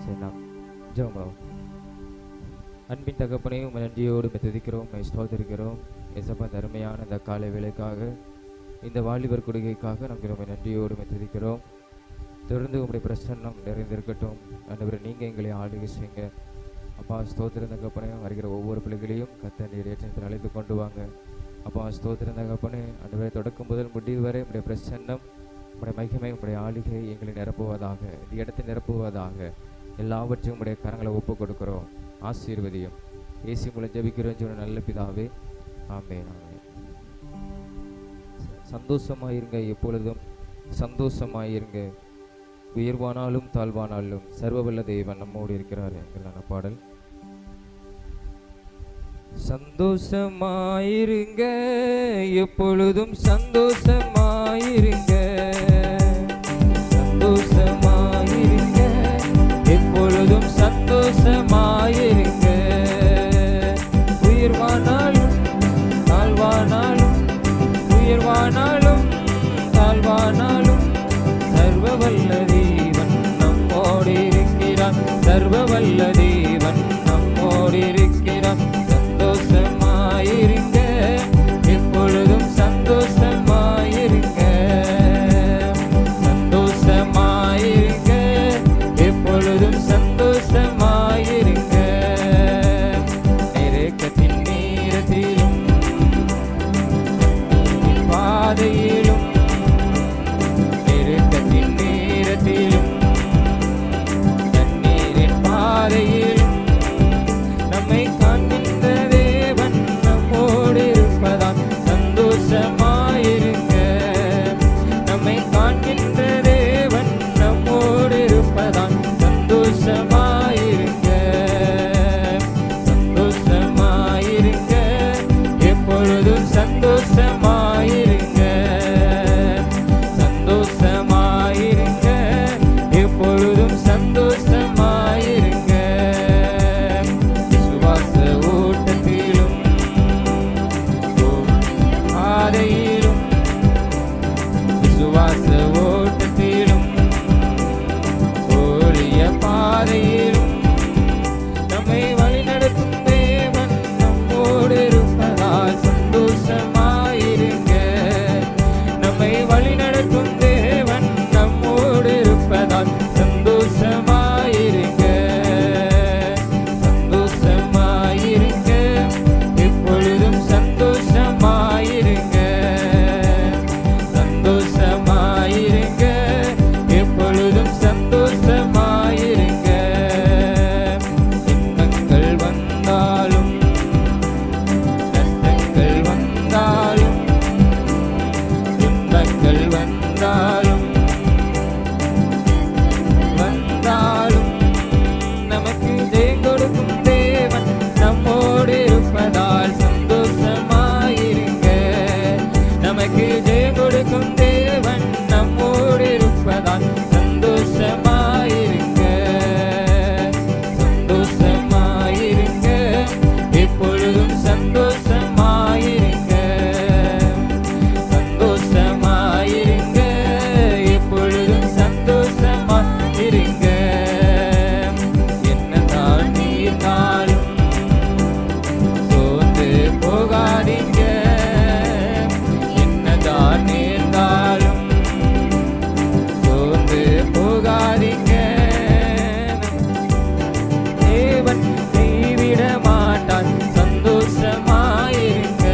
சரி நாம் ஜெபம். அன்பின் தகப்பனே, உம்மை நன்றியோடு துதிக்கிறோம், உம்மை ஸ்தோத்திரிக்கிறோம். இயேசப்பா, அருமையான இந்த காலை வேளைக்காக, இந்த வாலிபர் கொடுகைக்காக நாங்கள் உம்மை நன்றியோடு துதிக்கிறோம். தொடர்ந்து உங்களுடைய பிரசன்னம் நிறைந்திருக்கட்டும். ஆண்டவரே, நீங்கள் எங்களை ஆளுகை செய்யுங்க. அப்பா ஸ்தோத்திரம் தகப்பனே, வருகிற ஒவ்வொரு பிள்ளைகளையும் கர்த்தர் நீர் ஏற்றத்தில் அழைத்து கொண்டு வாங்க. அப்பா ஸ்தோத்திரம் தகப்பனே, ஆண்டவரே, தொடக்கம் முதல் முடிவு வரை உங்களுடைய பிரசன்னம், உங்களுடைய மகிமை, உங்களுடைய ஆளுகை எங்களை நிரப்புவதாக, இந்த இடத்தை நிரப்புவதாக. எல்லாவற்றையும் உங்களுடைய கரங்களை ஒப்பு கொடுக்கிறோம். ஆசீர்வதியும் இயேசு மூலம் ஜெபிக்கிறோம் சொன்ன நல்ல பிதாவே, ஆமென். ஆமென். சந்தோஷமாயிருங்க, எப்பொழுதும் சந்தோஷமாயிருங்க. உயர்வானாலும் தாழ்வானாலும் சர்வவல்ல தேவன் நம்மோடு இருக்கிறார் என்கிறான பாடல். சந்தோஷமாயிருங்க, எப்பொழுதும் சந்தோஷமாயிருங்க. சந்தோஷமாயிருங்க, எப்பொழுதும் சந்தோஷமாயிருங்க. உயர்வானாலும் தாழ்வானாலும், உயர்வானாலும் தாழ்வானாலும் சர்வவல்ல தேவன் நம்மோடு இருக்கிறார். சர்வவல்ல தேவன் நம்மோடு இருக்கிறார். சந்தோஷமாயிருங்க, எப்பொழுதும் சந்தோஷமாயிருங்க. சந்தோஷமாயிருங்க, எப்பொழுதும் சந்தோஷமாயிருங்க. நெருக்கத்தின் நேரத்திலும் பாதையிலும், நெருக்கத்தின் நேரத்திலும் தண்ணீரின் பாதையிலும் நம்மை காண்கின்ற தேவன் நம்மோடு இருப்பதால் சந்தோஷமாயிருங்க. நம்மை காண்கின்ற தேவன் நம்மோடு இருப்பதால் சந்தோஷமாயிருங்க. சந்தோஷமாயிருங்க, எப்பொழுதும் சந்தோஷமாயிருங்க. சந்தோஷமாயிருங்க, எப்பொழுதும் சந்தோஷமாயிருங்க. விசுவாச ஓட்டத்திலும் பாதையிலும், விசுவாச ஓட்டத்திலும் ஓடிய பாதையிலும் நம்மை வழிநடத்தும் தேவன் நம்மோடு இருப்பதால் சந்தோஷமாயிருங்க. நம்மை வழிநடத்தும் தேவன் நம்மோடு இருப்பதால் சந்தோஷமாயிருங்க. சந்தோஷமாயிருங்க, எப்பொழுதும் சந்தோஷமாயிருங்க. சந்தோஷமாயிருங்க, எப்பொழுதும் சந்தோஷமாயிருங்க. இன்பங்கள் வந்தாலும் கஷ்டங்கள் வந்தாலும், இன்பங்கள் வந்தாலும் வந்தாலும் நமக்கு ஜெயம் கொடுக்கும் தேவன் நம்மோடு இருப்பதால் சந்தோஷமாயிருங்க. நமக்கு ஜெயம் கொடுக்கும் தேவன் நம்மோடு இருப்பதால் சந்தோஷமாயிருங்க. சந்தோஷமாயிருங்க, எப்பொழுதும் சந்தோஷமாயிருங்க. சந்தோஷமாயிருங்க, எப்பொழுதும் சந்தோஷமாயிருங்க. என்னதான் நீர்னாலும் சோர்ந்து போகாதீங்க. என்னதான் நேர்ந்தாலும் சோர்ந்து போகாதீங்க. தேவன் கைவிட மாட்டான். சந்தோஷமாயிருங்க.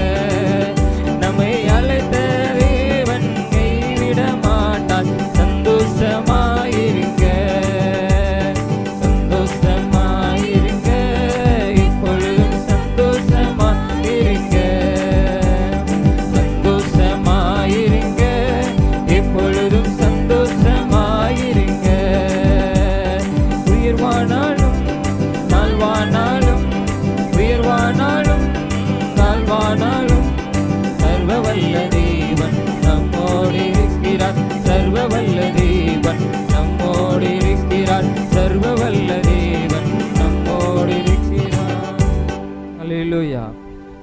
நம்மை அழைத்த தேவன் கைவிட மாட்டான். சந்தோஷமாயிருங்க. சந்தோஷமாயிருங்க, இப்பொழுதும் சந்தோஷமாயிருங்க. சந்தோஷமாயிருங்க, இப்பொழுதும் சந்தோஷமாயிருங்க. உயர்வானாலும் தாழ்வானாலும், உயர்வானாலும் தாழ்வானாலும் சர்வவல்ல தேவன் நம்மோடு இருக்கிறார். சர்வவல்ல தேவன் நம்மோடு இருக்கிறார். சர்வவல்ல தேவன் நம்மோடு இருக்கிறார். அல்லேலூயா,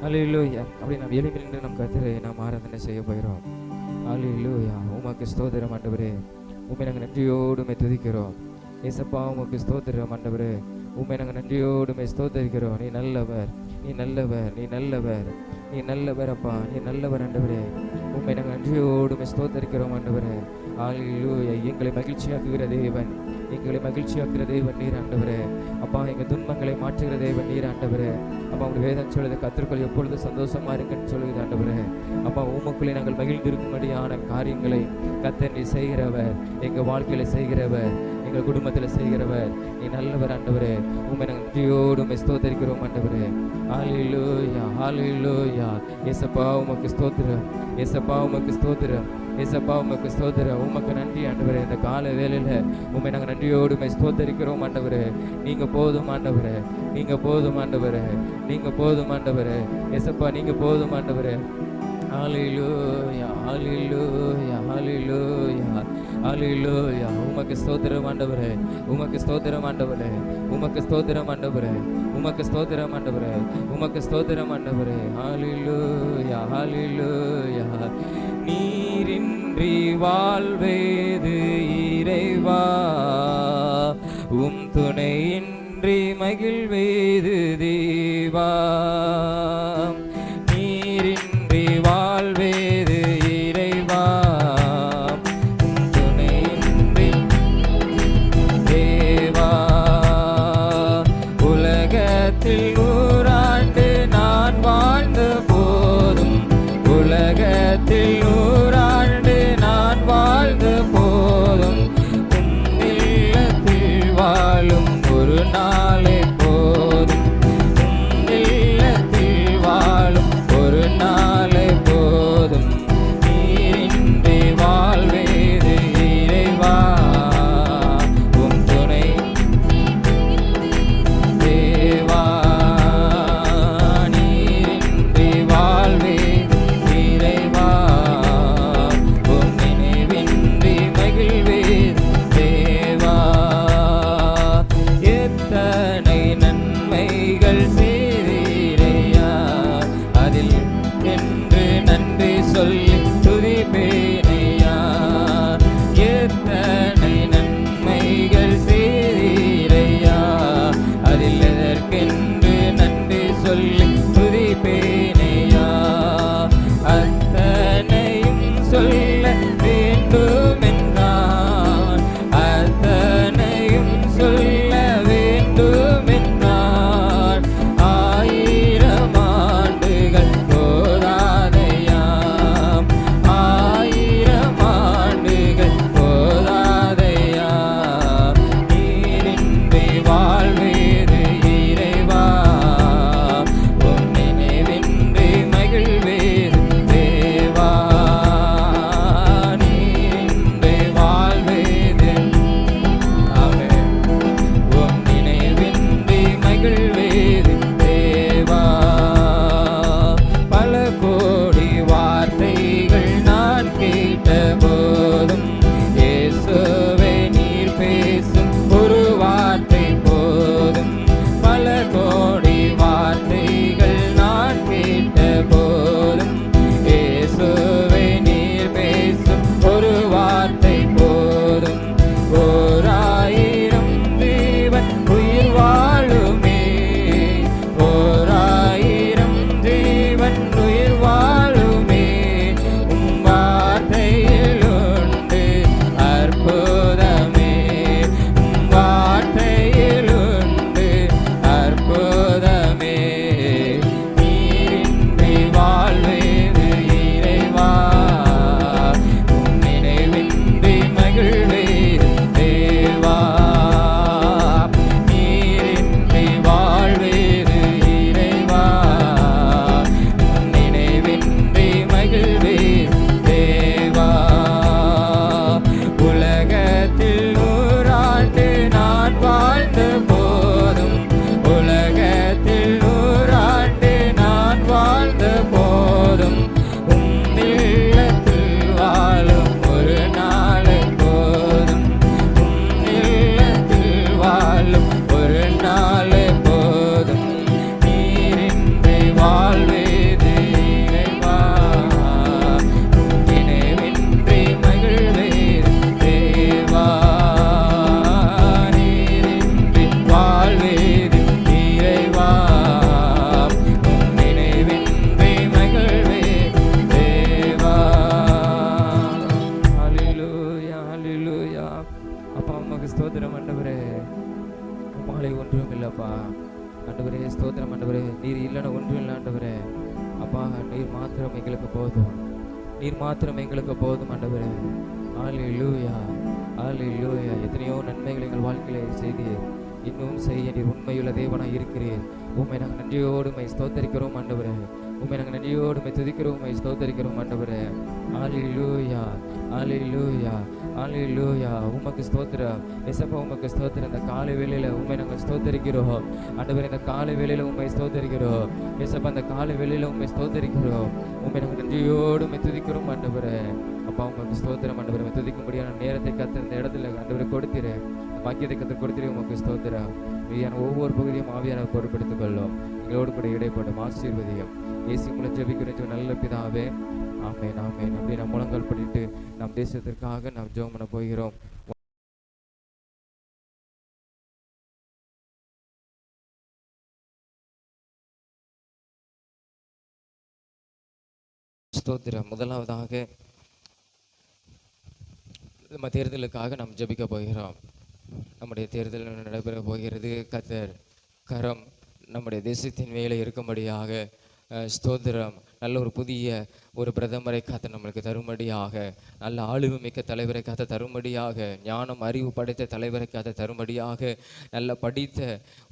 அல்லேலூயா. அப்படி நாம் எழுப்பி நின்று நம் கர்த்தரை நாம் ஆராதனை செய்ய போகிறோம். அல்லேலூயா. உமக்கு ஸ்தோத்திரம் ஆண்டவரே. உம்மை நாங்கள் நன்றியோடு துதிக்கிறோம். ஏசப்பா உமக்கு ஸ்தோத்திரம் ஆண்டவரே. உண்மை நாங்கள் நன்றியோடு ஸ்தோத்தரிக்கிறோம். நீ நல்லவர், நீ நல்லவர், நீ நல்லவர், நீ நல்லவர் அப்பா, நீ நல்லவர் ஆண்டவரே. உண்மை நாங்கள் நன்றியோடு ஸ்தோத்தரிக்கிறோம் ஆண்டவரே. ஹல்லேலூயா. எங்களை மகிழ்ச்சியாக்குகிற தேவன், எங்களை மகிழ்ச்சியாக்குகிற தேவன் நீர் ஆண்டவரே. அப்பா எங்கள் துன்பங்களை மாற்றுகிற தேவன் நீர் ஆண்டவரே. அப்பா உங்கள் வேதம் சொல்லுது கர்த்தருக்குள் எப்பொழுது சந்தோஷமா இருக்குன்னு சொல்லுது ஆண்டவரே. அப்பா உமக்குள்ளே நாங்கள் மகிழ்ந்திருக்கும்படியான காரியங்களை கர்த்தர் நீ செய்கிறவர், எங்கள் வாழ்க்கையில செய்கிறவர், எங்கள் குடும்பத்தில் செய்கிறவர். நீ நல்லவர் ஆண்டவரே. உண்மை நாங்கள் நன்றியோடு ஸ்தோத்தரிக்கிறோம் ஆண்டவரே. ஹல்லேலூயா, ஹல்லேலூயா. ஏசப்பா உமக்கு ஸ்தோத்திரம், ஏசப்பா உமக்கு ஸ்தோத்திரம், ஏசப்பா உமக்கு ஸ்தோத்திரம். உமக்கு நன்றி ஆண்டவரே. இந்த கால வேளையில உண்மை நாங்கள் நன்றியோடு ஸ்தோத்தரிக்கிறோம் ஆண்டவரே. நீங்க போதும் ஆண்டவரே, நீங்க போதும் ஆண்டவரே, நீங்க போதும் ஆண்டவரே. ஏசப்பா நீங்க போதும் ஆண்டவரே. ஹல்லேலூயா, ஹல்லேலூயா, ஹல்லேலூயா, ஹல்லேலூயா. உமக்கு ஸ்தோத்திரம் ஆண்டவரே, உமக்கு ஸ்தோத்திரம் ஆண்டவரே, உமக்கு ஸ்தோத்திரம் ஆண்டவரே, உமக்கு ஸ்தோத்திரம் ஆண்டவரே, உமக்கு ஸ்தோத்திரம் ஆண்டவரே. ஹல்லேலூயா, ஹல்லேலூயா. நீரின்றி வாழ்வேது இறைவா, உம் துணையின்றி மகிழ்வேது தேவா. நீரின்றி வாழ்வேது இறைவா, உம் துணையின்றி தேவா. உலகத்தில் 100 ஆண்டு நான் வாழ்ந்த போதும், உலகத்தில் 100 ஆண்டு நான் வாழ்ந்த போதும், உம் இல்லத்தில் வாழும் ஒரு நாளே போதும், உம் இல்லத்தில் வாழும் ஒரு நாளே போதும். நீரின்றி வாழ்வேது இறைவா, உம் துணை தேவா. நீரின்றி வாழ்வேது இறைவா, உம் நினைவின்றி மகிழ்வேது தேவா. எத்தனை நன்மைகள் செய்தீரையா, அதில் என்று நன்றி சொல்லி துதிப்பேனையா. எத்தனை நன்மைகள் செய்தீரையா, அதில் எதற்கென்று நன்றி சொல்லி துதிப்பேனையா. அத்தனையும் சொல்ல வேண்டுமென்றான், அத்தனையும் சொல்ல வேண்டுமென்றான். 1000 ஆண்டுகள் போதாதையாம், 1000 ஆண்டுகள் போதாதையாம். நீரின்றி வாழ்வேது இறைவா, உம் நினைவின்றி மகிழ்வேது தேவா. நீரின்றி வாழ்வேது, ஆமென், உம் நினைவின்றி மகிழ்வேது தேவா. பல கோடி வார்த்தைகள் நான் கேட்ட போதும், இயேசுவே நீர் பேசும் ஒரு வார்த்தை போதும். பல கோடி வார்த்தைகள் நான் கேட்ட போதும், இயேசுவே நீர் பேசும் ஒரு வார்த்தை போதும். 1000 ஜீவன் உயிர் வாழுமே, 1000 ஜீவன் உயிர் வாழுமே. உம் வார்த்தையில் உண்டு அற்புதமே, உம் வார்த்தையில் உண்டு அற்புதமே. நீரின்றி வாழ்வேது இறைவா, உம் நினைவின்றி நீர் மாத்திரம் எங்களுக்கு போதும், நீர் மாத்திரம் எங்களுக்கு போதும் ஆண்டவரே. ஹல்லேலூயா, ஹல்லேலூயா. எத்தனையோ நன்மைகள் எங்கள் வாழ்க்கையிலே செய்தீர், இன்னும் செய்ய நீர் உண்மையுள்ள தேவனாய் இருக்கிறீர். உம்மை நாங்கள் நன்றியோடு உம்மை ஸ்தோத்தரிக்கிறோம் ஆண்டவரே. உம்மை நாங்கள் நன்றியோடு உம்மை துதிக்கிறோம், உம்மை ஸ்தோத்தரிக்கிறோம் ஆண்டவரே. ஹல்லேலூயா, ஹல்லேலூயா, ஹல்லேலூயா. உமக்கு ஸ்தோத்திரம் இயேசப்பா, உமக்கு ஸ்தோத்திரம். இந்த காலை வேளையில உம்மை நாங்கள் ஸ்தோத்தரிக்கிறோம் ஆண்டவரே. இந்த காலை வேளையில உம்மை ஸ்தோத்தரிக்கிறோம் இயேசப்பா. இந்த காலை வேளையில உம்மை ஸ்தோத்தரிக்கிறோம். உம்மை நாங்கள் நன்றியோடு உம்மை துதிக்கிறோம் ஆண்டவரே. அப்பா உமக்கு ஸ்தோத்திரம் ஆண்டவரே. துதிக்கும்படியான நேரத்தை கத்த இந்த இடத்துல ஆண்டவரை கொடுத்திரு, பாக்கியத்தை கத்த கொடுத்திரு. உமக்கு ஸ்தோத்திரம். மீதியான ஒவ்வொரு பகுதியும் ஆவியான பொறுப்படுத்திக் கொள்ளும், எங்களோடு கூட இடைப்படும் ஆசீர்வதியும். இயேசு மூலம் ஜெபிக்கிற நல்ல பிதாவே, ஆமென், ஆமென். அப்படி நாம் முழங்கால் படிட்டு நம் தேசத்திற்காக நாம் ஜெபம் பண்ண போகிறோம். ஸ்தோத்திரம். முதலாவதாக நம்ம தேர்தலுக்காக நாம் ஜெபிக்க போகிறோம். நம்முடைய தேர்தல் நடைபெற போகிறது. கர்த்தர் கரம் நம்முடைய தேசத்தின் மேலே இருக்கும்படியாக ஸ்தோத்திரம். நல்ல ஒரு புதிய ஒரு பிரதமரை காத்த நம்மளுக்கு தரும்படியாக, நல்ல ஆளுமை மிக்க தலைவரை காத்த தரும்படியாக, ஞானம் அறிவு படைத்த தலைவரை காத்த தரும்படியாக, நல்ல படித்த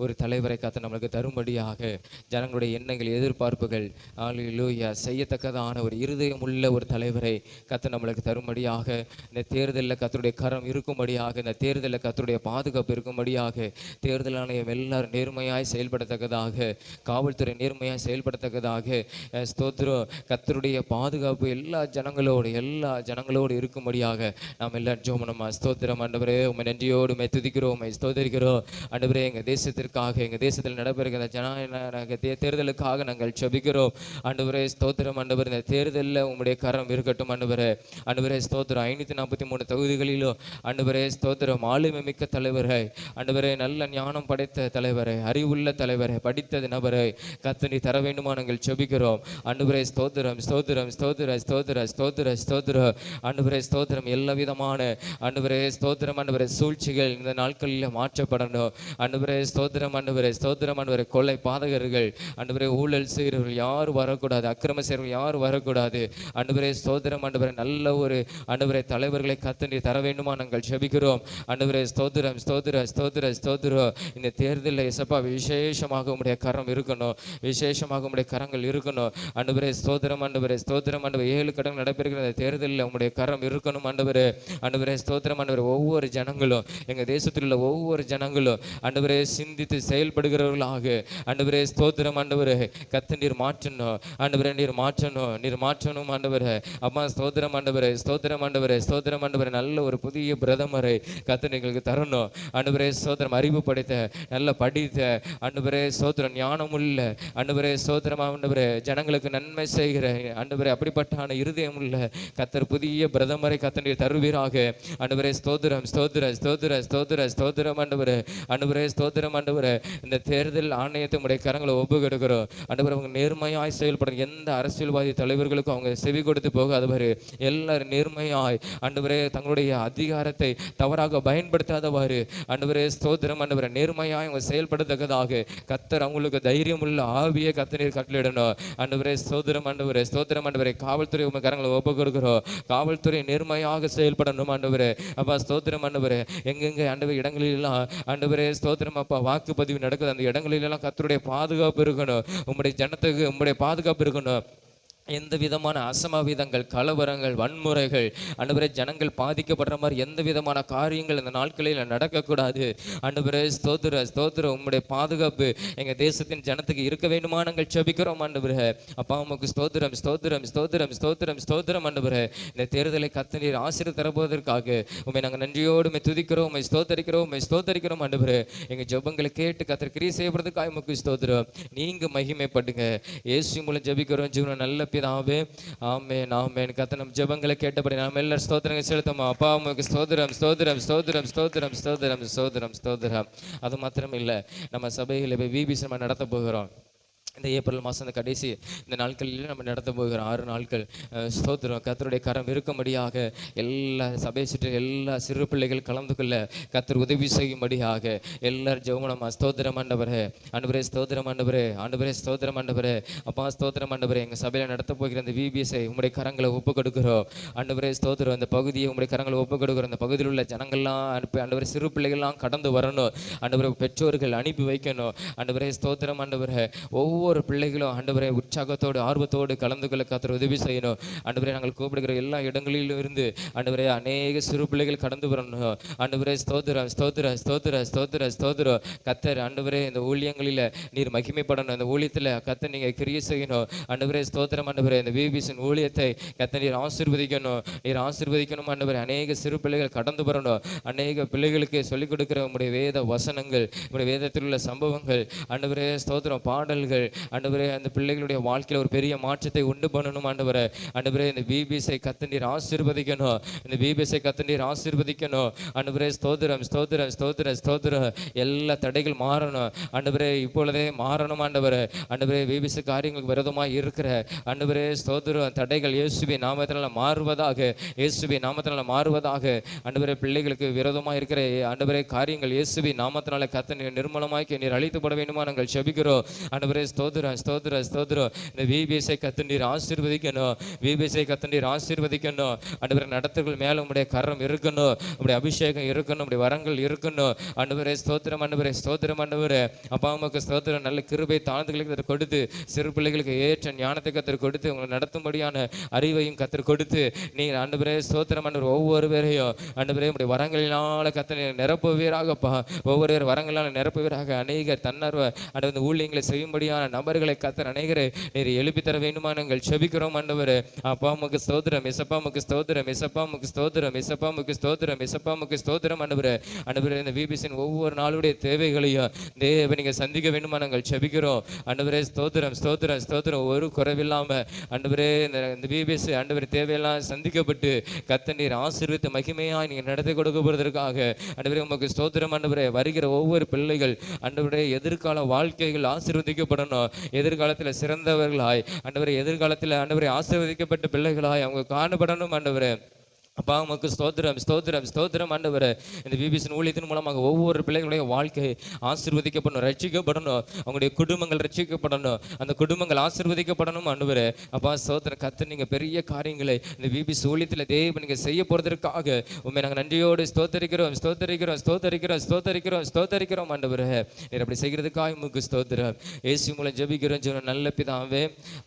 ஒரு தலைவரை காத்த நம்மளுக்கு தரும்படியாக, ஜனங்களுடைய எண்ணங்கள் எதிர்பார்ப்புகள் ஹல்லேலூயா செய்யத்தக்கதான ஒரு இருதயம் உள்ள ஒரு தலைவரை கத்த நம்மளுக்கு தரும்படியாக, இந்த தேர்தலில் கர்த்தருடைய கரம் இருக்கும்படியாக, இந்த தேர்தலில் கர்த்தருடைய பாதுகாப்பு இருக்கும்படியாக, தேர்தல் ஆணையம் எல்லாரும் நேர்மையாய் செயல்படத்தக்கதாக, காவல்துறை நேர்மையாய் செயல்படத்தக்கதாக, ஸ்தோத்திரம். கர்த்தருடைய பாதுகாப்பு எல்லா ஜனங்களோடு இருக்கும்படியாக நாம் எல்லாம் ஜெபம் பண்ணுமா. ஸ்தோத்திரம் ஆண்டவரே. உம்மை நன்றியோடு உம்மை துதிக்கிறோம், உம்மை ஸ்தோத்திரிக்கிறோம் ஆண்டவரே. எங்கள் தேசத்திற்காக, எங்கள் தேசத்தில் நடைபெறுகிற ஜனநாயக தேர்தலுக்காக நாங்கள் ஜெபிக்கிறோம் ஆண்டவரே. ஸ்தோத்திரம் ஆண்டவரே. இந்த தேர்தலில் உம்முடைய கரம் இருக்கட்டும் ஆண்டவரே. ஆண்டவரே ஸ்தோத்திரம். 543 தொகுதிகளிலும் ஆண்டவரே ஸ்தோத்திரம். ஆளுமை மிக்க தலைவரை ஆண்டவரே, நல்ல ஞானம் படைத்த தலைவரை, அறிவுள்ள தலைவரை, படித்த நபரை கர்த்தர் தர வேண்டுமா நாங்கள் ஜெபிக்கிறோம் ஆண்டவரே. ஸ்தோத்திரம், ஸ்தோத்திரம், ஸ்தோத்திர, ஸ்தோத்திர, ஸ்தோத்திர, ஸ்தோத்திர ஆண்டவரே. ஸ்தோத்திரம். எல்லா விதமான ஆண்டவரே ஸ்தோத்திரம் ஆண்டவரே சூழ்ச்சிகள் இந்த நாட்களில் மாற்றப்படணும் ஆண்டவரே. ஸ்தோத்திரம் ஆண்டவரே. ஸ்தோத்திரம் ஆண்டவரே. கொலை பாதகர்கள் ஆண்டவரே, ஊழல் செய்கிறவர்கள் யாரும் வரக்கூடாது, அக்கிரம செய்கிறவர்கள் யாரும் வரக்கூடாது ஆண்டவரே. ஸ்தோத்திரம் ஆண்டவரே. நல்ல ஒரு ஆண்டவரே தலைவர்களை கர்த்தர் தர வேண்டுமா நாங்கள் ஜெபிக்கிறோம் ஆண்டவரே. ஸ்தோத்திரம், ஸ்தோத்திர, ஸ்தோத்திர, ஸ்தோத்திர. இந்த தேர்தலில் இயேசப்பா விசேஷமாக உம்முடைய கரம் இருக்கணும், விசேஷமாக உம்முடைய கரங்கள் இருக்கணும் ஆண்டவரே. ஸ்தோத்திரம் ஆண்டவரே. ஸ்தோத்திரம் ஆண்டவரே. 7 கட்டம் நடைபெறுகிற தேர்தலில் உம்முடைய கரம் இருக்கணும் ஆண்டவரே. ஆண்டவரே ஸ்தோத்திரம் ஆண்டவரே. ஒவ்வொரு ஜனங்களும், எங்கள் தேசத்தில் உள்ள ஒவ்வொரு ஜனங்களும் ஆண்டவரே சிந்தித்து செயல்படுகிறவர்களாக ஆண்டவரே. ஸ்தோத்திரம் ஆண்டவரே. கர்த்தர் நீர் மாற்றணும் ஆண்டவரே, நீர் மாற்றணும், நீர் மாற்றணும் ஆண்டவரே. அம்மா ஸ்தோத்திரம் ஆண்டவரே. ஸ்தோத்திரம் ஆண்டவரே. ஸ்தோத்திரம் ஆண்டவரே. நல்ல ஒரு புதிய பிரதமரை கர்த்தர் எங்களுக்கு தரணும் ஆண்டவரே. ஸ்தோத்திரம். அறிவு படைத்த, நல்ல படித்த ஆண்டவரே. ஸ்தோத்திரம். ஞானமுள்ள ஆண்டவரே. ஸ்தோத்திரம் ஆண்டவரே. ஜனங்களுக்கு நன்மை செய்கிற ஆண்டவரே, அப்படிப்பட்டான இருதயம் உள்ள கர்த்தர் புதிய பிரதமரை கர்த்தர் தருவீராக ஆண்டவரே. ஸ்தோத்திரம், ஸ்தோத்திர, ஸ்தோத்திர, ஸ்தோத்திர, ஸ்தோத்திரம் ஆண்டவரே. ஆண்டவரே ஸ்தோத்திரம் ஆண்டவரே. இந்த தேர்தல் ஆணையத்தை உடைய கரங்களை ஒப்புக்கொடுக்கிறோம் ஆண்டவரே. அவங்க நேர்மையாய் செயல்படும் எந்த அரசியல்வாதி தலைவர்களுக்கும் அவங்க செவி கொடுத்து போகாதவாறு, எல்லாரும் நேர்மையாய் ஆண்டவரே தங்களுடைய அதிகாரத்தை தவறாக பயன்படுத்தாதவாறு ஆண்டவரே. ஸ்தோத்திரம் ஆண்டவரே. நேர்மையாய் அவங்க செயல்படத்தக்கதாக கர்த்தர் அவங்களுக்கு தைரியம் உள்ள ஆவியை கர்த்தர் கட்டளையிடணும் ஆண்டவரே. ஸ்தோத்திரம் ஆண்டவரே. ஸ்தோத்திரம் ஆண்டவரே. காவல்துறை உங்க கரங்களை ஒப்பு கொடுக்கிறோம். காவல்துறை நேர்மையாக செயல்படணும் ஆண்டவரே. அப்பா ஸ்தோத்திரம் ஆண்டவரே. எங்கெங்க ஆண்டவர் இடங்களிலெல்லாம் ஆண்டவரே ஸ்தோத்திரம் அப்பா வாக்குப்பதிவு நடக்குது, அந்த இடங்களிலெல்லாம் கர்த்தருடைய பாதுகாப்பு இருக்கணும். உம்முடைய ஜனத்துக்கு உம்முடைய பாதுகாப்பு இருக்கணும். எந்த விதமான அசம்பாவிதங்கள், கலவரங்கள், வன்முறைகள் ஆண்டவரே ஜனங்கள் பாதிக்கப்படுற மாதிரி எந்த விதமான காரியங்கள் இந்த நாட்களில் நடக்கக்கூடாது ஆண்டவரே. ஸ்தோத்திர, ஸ்தோத்திர. உம்முடைய பாதுகாப்பு எங்கள் தேசத்தின் ஜனத்துக்கு இருக்க வேண்டுமா நாங்கள் ஜெபிக்கிறோம் ஆண்டவரே. அப்பா உமக்கு ஸ்தோத்திரம், ஸ்தோத்திரம், ஸ்தோத்திரம், ஸ்தோத்திரம், ஸ்தோத்திரம் ஆண்டவரே. இந்த தேர்தலை கர்த்தர் நீர் ஆசீர்வாதம் தரப்போவதற்காக உம்மை நாங்கள் நன்றியோடு உம்மை துதிக்கிறோம், உம்மை ஸ்தோத்தரிக்கிறோம், உம்மை ஸ்தோத்தரிக்கிறோம் ஆண்டவரே. எங்கள் ஜெபங்களை கேட்டு கர்த்தர் கிரியை செய்யப்படுறதுக்காக உமக்கு ஸ்தோத்திரம். நீங்க மகிமைப்படுங்க. இயேசு மூலம் ஜெபிக்கிறோம் ஜீவன நல்ல பிதாவே. ஆமென், ஆமென். கர்த்தர் நம் ஜெபங்களை கேட்டபடி நாம் எல்லாரும் ஸ்தோத்திரங்களை செலுத்துமா. அப்பா உமக்கு ஸ்தோத்திரம், ஸ்தோத்திரம், ஸ்தோத்திரம், ஸ்தோத்திரம், ஸ்தோத்திரம், ஸ்தோத்திரம், ஸ்தோத்திரம். அது மாத்திரம் இல்லை, நம்ம சபையில் இப்போ விபிசி நம்ம நடத்த போகிறோம். இந்த ஏப்ரல் மாதம் இந்த கடைசி இந்த நாட்களில் நம்ம நடத்த போகிற 6 நாட்கள் ஸ்தோத்திரம் கர்த்தருடைய கரம் இருக்கும்படியாக எல்லா சபையை சுற்றி எல்லா சிறு பிள்ளைகள் கலந்து கொள்ள கர்த்தர் உதவி செய்யும்படியாக எல்லாரும் ஜெபம். ஸ்தோத்திரம் ஆண்டவரே, ஆண்டவரே ஸ்தோத்திரம் ஆண்டவரே, ஆண்டவரே ஸ்தோத்திரம் ஆண்டவரே, அப்பா ஸ்தோத்திரம் ஆண்டவரே. எங்கள் சபையில் நடத்த போகிற இந்த விபிஎஸ்ஐ உங்களுடைய கரங்களை ஒப்பு கொடுக்கிறோம் ஆண்டவரே. ஸ்தோத்திரம். இந்த பகுதியை உங்களுடைய கரங்களை ஒப்பு கொடுக்கிறோம். இந்த பகுதியில் உள்ள ஜனங்கள்லாம் அனுப்பி ஆண்டவரே, சிறு பிள்ளைகள்லாம் கடந்து வரணும் ஆண்டவரே, பெற்றோர்கள் அனுப்பி வைக்கணும் ஆண்டவரே. ஸ்தோத்திரம் ஆண்டவரே. ஒவ்வொரு பிள்ளைகளும் ஆண்டவரே உற்சாகத்தோடு ஆர்வத்தோடு கலந்து கொள்ள கர்த்தர் உதவி செய்யணும் ஆண்டவரே. நாங்கள் கூப்பிடுகிற எல்லா இடங்களிலும் இருந்து ஆண்டவரே அநேக சிறு பிள்ளைகள் கடந்து வரணும் ஆண்டவரே. ஸ்தோத்திரம் ஸ்தோத்திரம் ஸ்தோத்திரம் ஸ்தோத்திரம் ஸ்தோத்திரம் கர்த்தர் ஆண்டவரே. இந்த ஊழியங்களில் நீர் மகிமைப்படணும். இந்த ஊழியத்தில் கர்த்தர் நீங்கள் கிரியை செய்யணும் ஆண்டவரே. ஸ்தோத்திரம் ஆண்டவரே. இந்த விபிஎஸ்ஸின் ஊழியத்தை கர்த்தர் நீர் ஆசீர்வதிக்கணும், நீர் ஆசீர்வதிக்கணும் ஆண்டவரே. அநேக சிறு பிள்ளைகள் கடந்து வரணும். அநேக பிள்ளைகளுக்கு சொல்லிக் கொடுக்கிற உங்களுடைய வேத வசனங்கள், உங்களுடைய வேதத்தில் உள்ள சம்பவங்கள் ஆண்டவரே. ஸ்தோத்திரம். பாடல்கள் ஆண்டவரே, அந்த பிள்ளைகளுடைய வாழ்க்கையில் ஒரு பெரிய மாற்றத்தை உண்டு பண்ணணும் ஆண்டவரே. ஆண்டவரே இந்த பிபிஎஸ்ஐ கர்த்தர் நீர் ஆசீர்வதிக்கணும், இந்த பிபிஎஸ்ஐ கர்த்தர் நீர் ஆசீர்வதிக்கணும் ஆண்டவரே. ஸ்தோத்திரம் ஸ்தோத்திரம் ஸ்தோத்திரம் ஸ்தோத்திரம். எல்லா தடைகள் மாறணும் ஆண்டவரே, இப்பொழுதே மாறணும் ஆண்டவரே. ஆண்டவரே பிபிஎஸ்ஐ காரியங்களுக்கு விரோதமாக இருக்கிற ஆண்டவரே ஸ்தோத்திரம் தடைகள் இயேசுவின் நாமத்தினால மாறுவதாக, இயேசுவின் நாமத்தினால மாறுவதாக ஆண்டவரே. பிள்ளைகளுக்கு விரோதமாக இருக்கிற ஆண்டவரே காரியங்கள் இயேசுவின் நாமத்தினால கர்த்தர் நீர் நிர்மூலமாக்கி நீர் அழித்துப்பட வேண்டுமா நாங்கள் ஜெபிக்கிறோம் ஆண்டவரே. ஸ்தோத்திரம் ஸ்தோத்திரம் ஸ்தோத்திரம். இந்த விபிஎஸ்ஐ கர்த்தர் நீர் ஆசீர்வதிக்கணும், விபிஎஸ்ஐ கர்த்தர் நீர் ஆசீர்வதிக்கணும் ஆண்டவரே. நடத்துகள் மேலே உங்களுடைய கரம் இருக்கணும், உங்களுடைய அபிஷேகம் இருக்கணும், உங்களுடைய வரங்கள் இருக்கணும் ஆண்டவரே. ஸ்தோத்திரம் ஆண்டவரே, ஸ்தோத்திரம் ஆண்டவரே. அப்பா அம்மாவுக்கு ஸ்தோத்திரம். நல்ல கிருபை தாழ்ந்துகளுக்கு கொடுத்து, சிறு பிள்ளைகளுக்கு ஏற்ற ஞானத்தை கர்த்தர் கொடுத்து, உங்களை நடத்தும்படியான அறிவையும் கர்த்தர் கொடுத்து, நீங்கள் ஆண்டவரே ஸ்தோத்திரம் ஆண்டவர் ஒவ்வொரு பேரையும் ஆண்டவரே உங்களுடைய வரங்களினால கர்த்தர் நிரப்புவீராகப்பா, ஒவ்வொரு வரங்களால் நிரப்புவீராக. அநேக தன்னர்வ ஆண்டவர் இந்த ஊழியங்களை செய்யும்படியான நபர்களை கர்த்தர் அநேகரை நீர் எழுப்பி தர வேண்டுமா நாங்கள் ஜெபிக்கிறோம் ஆண்டவரே. அப்பா உமக்கு ஸ்தோத்திரம், இசப்பா உமக்கு ஸ்தோத்திரம், இசப்பா உமக்கு ஸ்தோத்திரம், இசப்பா உமக்கு ஸ்தோத்திரம், இசப்பா உமக்கு ஸ்தோத்திரம் ஆண்டவரே. ஆண்டவரே இந்த விபிஎஸ்ஸின் ஒவ்வொரு நாளுடைய தேவைகளையும் தேவ நீங்கள் சந்திக்க வேண்டுமா நாங்கள் ஜெபிக்கிறோம் ஆண்டவரே. ஸ்தோத்திரம் ஸ்தோத்திரம் ஸ்தோத்திரம். ஒரு குறைவில்லாமல் ஆண்டவரே இந்த விபிஎஸ் ஆண்டவரே தேவையெல்லாம் சந்திக்கப்பட்டு கர்த்தர் நீர் ஆசீர்வதித்து மகிமையாக நீங்கள் நடத்தி கொடுக்க போவதற்காக ஆண்டவரே உமக்கு ஸ்தோத்திரம் ஆண்டவரே. வருகிற ஒவ்வொரு பிள்ளைகள் ஆண்டவரே எதிர்கால வாழ்க்கைகள் ஆசீர்வதிக்கப்படணும், எதிர்காலத்தில் சிறந்தவர்களாய் ஆண்டவரே, எதிர்காலத்தில் ஆண்டவரே ஆசீர்வதிக்கப்பட்ட பிள்ளைகளாய் அவங்க காணப்படணும் ஆண்டவரே. அப்பா உமக்கு ஸ்தோத்திரம் ஸ்தோத்திரம் ஸ்தோத்திரம் ஆண்டவரே. இந்த விபிஎஸ்ஸின் ஊழியத்தின் மூலமாக ஒவ்வொரு பிள்ளைகளுடைய வாழ்க்கை ஆசீர்வதிக்கப்படணும், ரட்சிக்கப்படணும், அவங்களுடைய குடும்பங்கள் ரட்சிக்கப்படணும், அந்த குடும்பங்கள் ஆசீர்வதிக்கப்படணும் ஆண்டவரே. அப்பா ஸ்தோத்திரம். கர்த்தர் நீங்கள் பெரிய காரியங்களை இந்த விபிஎஸ் ஊழியத்தில் தேவ நீங்கள் செய்ய போகிறதற்காக உண்மை நாங்கள் நன்றியோடு ஸ்தோத்தரிக்கிறோம் ஸ்தோத்தரிக்கிறோம் ஸ்தோத்தரிக்கிறோம் ஸ்தோத்தரிக்கிறோம் ஸ்தோத்தரிக்கிறோம் ஆண்டவரே. நீர் அப்படி செய்கிறதுக்காக உமக்கு ஸ்தோத்திரம். இயேசு மூலம் ஜெபிக்கிறோம் ஜீவன நல்ல பிதாவே,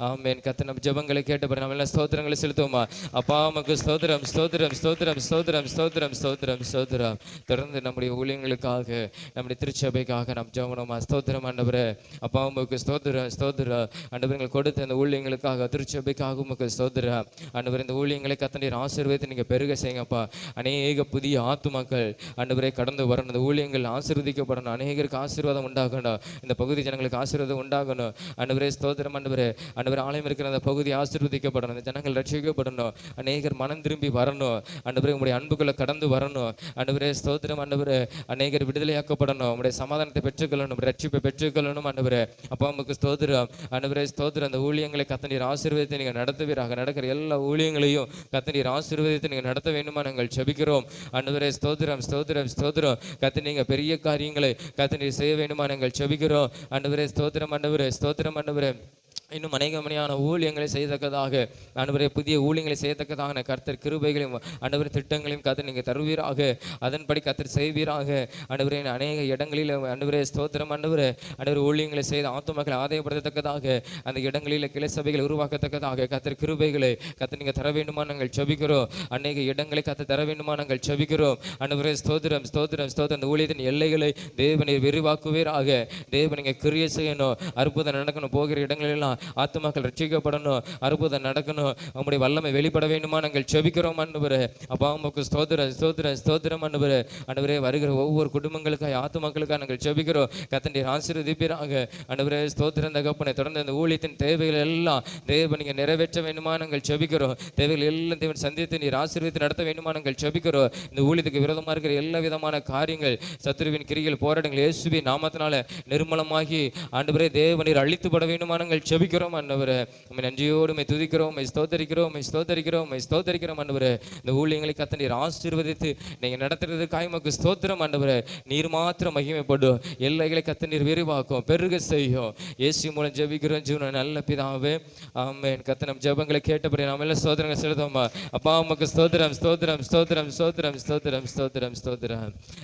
ஆமென். கர்த்தர் நம்ம ஜெபங்களை கேட்டபடி நம்ம எல்லாம் ஸ்தோத்திரங்களை செலுத்துவோமா. அப்பா உமக்கு ஸ்தோத்திரம் ஸ்தோத்திரம் ஸ்தோத்திரம் ஸ்தோத்திரம் ஸ்தோத்திரம் ஸ்தோத்திரம் ஸ்தோத்திரம். தொடர்ந்து நம்முடைய ஊழியங்களுக்காக நம்முடைய திருச்சபைக்காக நாம் ஜெபமா. ஸ்தோத்திரம் ஆண்டவரே. அப்பா உமக்கு ஸ்தோத்திரம் ஸ்தோத்திரம் ஆண்டவரே. நீங்கள் கொடுத்த அந்த ஊழியங்களுக்காக திருச்சபைக்காக உமக்கு ஸ்தோத்திரம் ஆண்டவரே. இந்த ஊழியங்களை கர்த்தர் நீர் ஆசீர்வதித்து நீங்கள் பெருக செய்யுங்கப்பா. அநேக புதிய ஆத்துமாக்கள் ஆண்டவரே கடந்து வரணும், இந்த ஊழியங்கள் ஆசீர்வதிக்கப்படணும், அநேகருக்கு ஆசீர்வாதம் உண்டாகணும், இந்த பகுதி ஜனங்களுக்கு ஆசீர்வாதம் உண்டாகணும் ஆண்டவரே. ஸ்தோத்திரம் ஆண்டவரே. ஆண்டவரே ஆலயம் இருக்கிற அந்த பகுதி ஆசீர்வதிக்கப்படணும், இந்த ஜனங்கள் ரட்சிக்கப்படணும், அநேகர் மனம் திரும்பி வரணும் ஆண்டவரே. உங்களுடைய அன்புக்குள்ள கடந்து வரணும் ஆண்டவரே. ஸ்தோத்திரம் ஆண்டவரே. அநேகர் விடுதலையாக்கப்படணும், உங்களுடைய சமாதானத்தை பெற்றுக்கொள்ளணும், ரட்சிப்பை பெற்றுக்கொள்ளணும் ஆண்டவரே. அப்பா உமக்கு ஸ்தோத்திரம் ஆண்டவரே. ஸ்தோத்திரம். அந்த ஊழியங்களை கர்த்தர் நீர் ஆசீர்வதித்து நீங்கள் நடத்துவீராக. நடக்கிற எல்லா ஊழியங்களையும் கர்த்தர் நீர் ஆசீர்வதித்து நீங்கள் நடத்த வேண்டுமா நாங்கள் ஜெபிக்கிறோம் ஆண்டவரே. ஸ்தோத்திரம் ஸ்தோத்திரம் ஸ்தோத்திரம். கர்த்தர் நீங்கள் பெரிய காரியங்களை கர்த்தர் நீர் செய்ய வேண்டுமா நாங்கள் ஜெபிக்கிறோம் ஆண்டவரே. ஸ்தோத்திரம் ஆண்டவரே. ஸ்தோத்திரம் ஆண்டவரே. இன்னும் அநேகமணியான ஊழியங்களை செய்யத்தக்கதாக ஆண்டவரே, புதிய ஊழியங்களை செய்யத்தக்கதாக கர்த்தர் கிருபைகளையும் ஆண்டவரே திட்டங்களையும் கர்த்தர் நீங்கள் தருவீராக. அதன்படி கர்த்தர் செய்வீராக ஆண்டவரே. அநேக இடங்களில் ஆண்டவரே ஸ்தோத்திரம் ஆண்டவரே. ஆண்டவர் ஊழியங்களை செய்த ஆத்துமக்களை ஆதாயப்படுத்தத்தக்கதாக அந்த இடங்களில் கிளை சபைகளை உருவாக்கத்தக்கதாக கர்த்தர் கிருபைகளை கர்த்தர் நீங்கள் தர வேண்டுமா நாங்கள் ஜெபிக்கிறோம். அநேக இடங்களை கர்த்தர் தர வேண்டுமா நாங்கள் ஜெபிக்கிறோம் ஆண்டவரே. ஸ்தோத்திரம் ஸ்தோத்திரம் ஸ்தோத்திரம். அந்த ஊழியத்தின் எல்லைகளை தேவனை விரிவாக்குவீராக. தேவன் நீங்கள் கிரியை செய்யணும், அற்புதம் நடக்கணும், போகிற இடங்களெல்லாம் ஆத்துமாக்கள் ரட்சிக்கப்படணும், அற்புதம் நடக்கணும், உம்முடைய வல்லமை வெளிப்பட வேண்டுமா நாங்கள் ஜெபிக்கிறோம் ஆண்டவரே. அப்பா உமக்கு ஸ்தோத்திரம் ஆண்டவரே. ஆண்டவரே வருகிற ஒவ்வொரு குடும்பங்களுக்காக ஆத்துமாக்களுக்காக நாங்கள் ஜெபிக்கிறோம். கர்த்தர் ஆசீர்வதிப்பீராக ஆண்டவரே. ஸ்தோத்திரம் தகப்பனே. தொடர்ந்து அந்த ஊழியத்தின் தேவைகள் எல்லாம் தேவன் நீங்க நிறைவேற்ற வேண்டுமா நாங்கள் ஜெபிக்கிறோம். தேவைகள் எல்லாம் தேவன் சந்தித்து நீர் ஆசீர்வதித்து நடத்த வேண்டுமா நாங்கள் ஜெபிக்கிறோம். இந்த ஊழியத்துக்கு விரோதமாக இருக்கிற எல்லா விதமான காரியங்கள், சத்துருவின் கிரிகள், போராட்டங்கள் இயேசுவின் நாமத்தினால நிர்மலமாகி ஆண்டவரே தேவனீர் அழித்துப்பட வேண்டுமா நாங்கள் ஜெபிக்கிறோம் ஆண்டவரே. உம்மை நன்றியோடு உம்மை துதிக்கிறோம், உம்மை ஸ்தோத்தரிக்கிறோம் ஆண்டவரே. இந்த ஊழியங்களை கர்த்தர் நீர் ஆசீர்வதித்து நீங்க நடத்துறதுக்காக உமக்கு ஸ்தோத்திரம் ஆண்டவரே. நீர் மாத்திரம் மகிமைப்படும், எல்லைகளை கர்த்தர் நீர் விரிவாக்கும், பெருக செய்யும். இயேசு மூலம் ஜெபிக்கிறோம் ஜீவன நல்ல பிதாவே, ஆமென். கர்த்தர் நம் ஜெபங்களை கேட்டபடி நாம எல்லாம் ஸ்தோத்திரங்கள் செலுத்துவோமா. அப்பா உமக்கு ஸ்தோத்திரம்.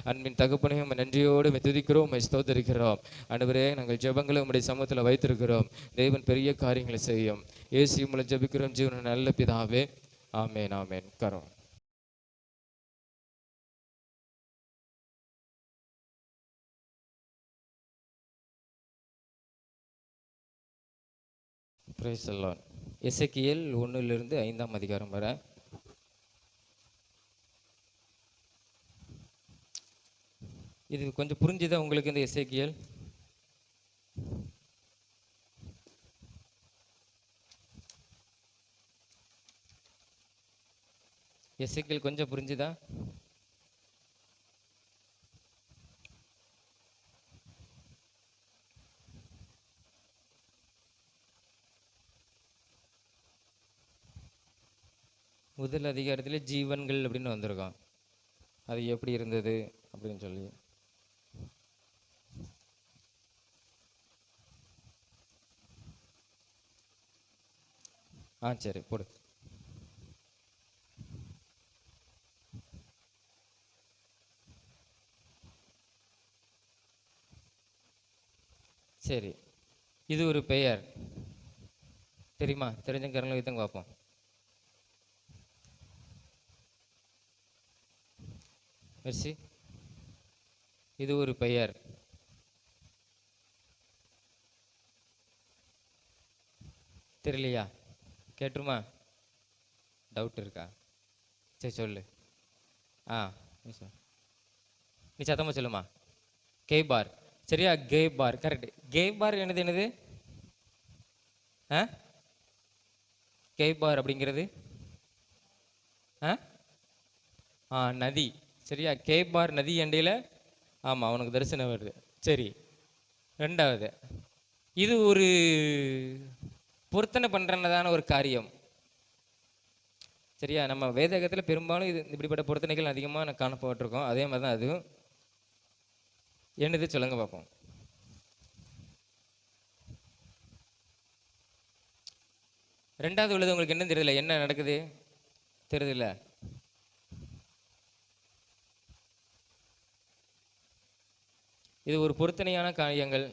அன்பின் தகப்பனையும் உம்மை நன்றியோடு உம்மை துதிக்கிறோம், உம்மை ஸ்தோத்தரிக்கிறோம் ஆண்டவரே. நாங்கள் ஜெபங்களை உம்முடைய சமூகத்தில் வைத்திருக்கிறோம். தேவன் பெரிய காரியங்களை செய்யும். இயேசு மூலம் ஜெபிக்கிறோம் ஜீவன நல்ல பிதாவே, ஆமென் ஆமென். கரோம். Praise the Lord. எசேக்கியேல் 1 5 அதிகாரம் வரை. இது கொஞ்சம் புரிஞ்சுதா உங்களுக்கு? இந்த எசேக்கியேல் கொஞ்சம் புரிஞ்சுதா? முதல் அதிகாரத்தில் ஜீவன்கள் அப்படின்னு வந்திருக்கோம். அது எப்படி இருந்தது அப்படின்னு சொல்லி. சரி போடு. சரி, இது ஒரு பெயர் தெரியுமா? தெரிஞ்சவங்க வைத்தங்க பார்ப்போம். மெர்சி, இது ஒரு பெயர். தெரியலையா? கேட்டுருமா? டவுட் இருக்கா? சரி சொல்லு. நீ சத்தமா சொல்லுமா. கேபார். சரியா? கேபார் கரெக்ட். கேபார் என்னது? கேபார் அப்படிங்கிறது நதி. சரியா? கேபார் நதி எண்டையில். ஆமாம், அவனுக்கு தரிசனம் வருது. சரி, ரெண்டாவது, இது ஒரு பொருத்தனை பண்ணுறதான ஒரு காரியம். சரியா? நம்ம வேதகத்தில் பெரும்பாலும் இது இப்படிப்பட்ட பொருத்தனைகள் அதிகமாக காணப்பட்டிருக்கோம். அதே மாதிரி தான் அதுவும். என்னது சொல்லுங்க பார்ப்போம். ரெண்டாவது உள்ளது உங்களுக்கு என்ன தெரியல? என்ன நடக்குது தெரியுதுல்ல? இது ஒரு பொருத்தனையான காரியங்கள்.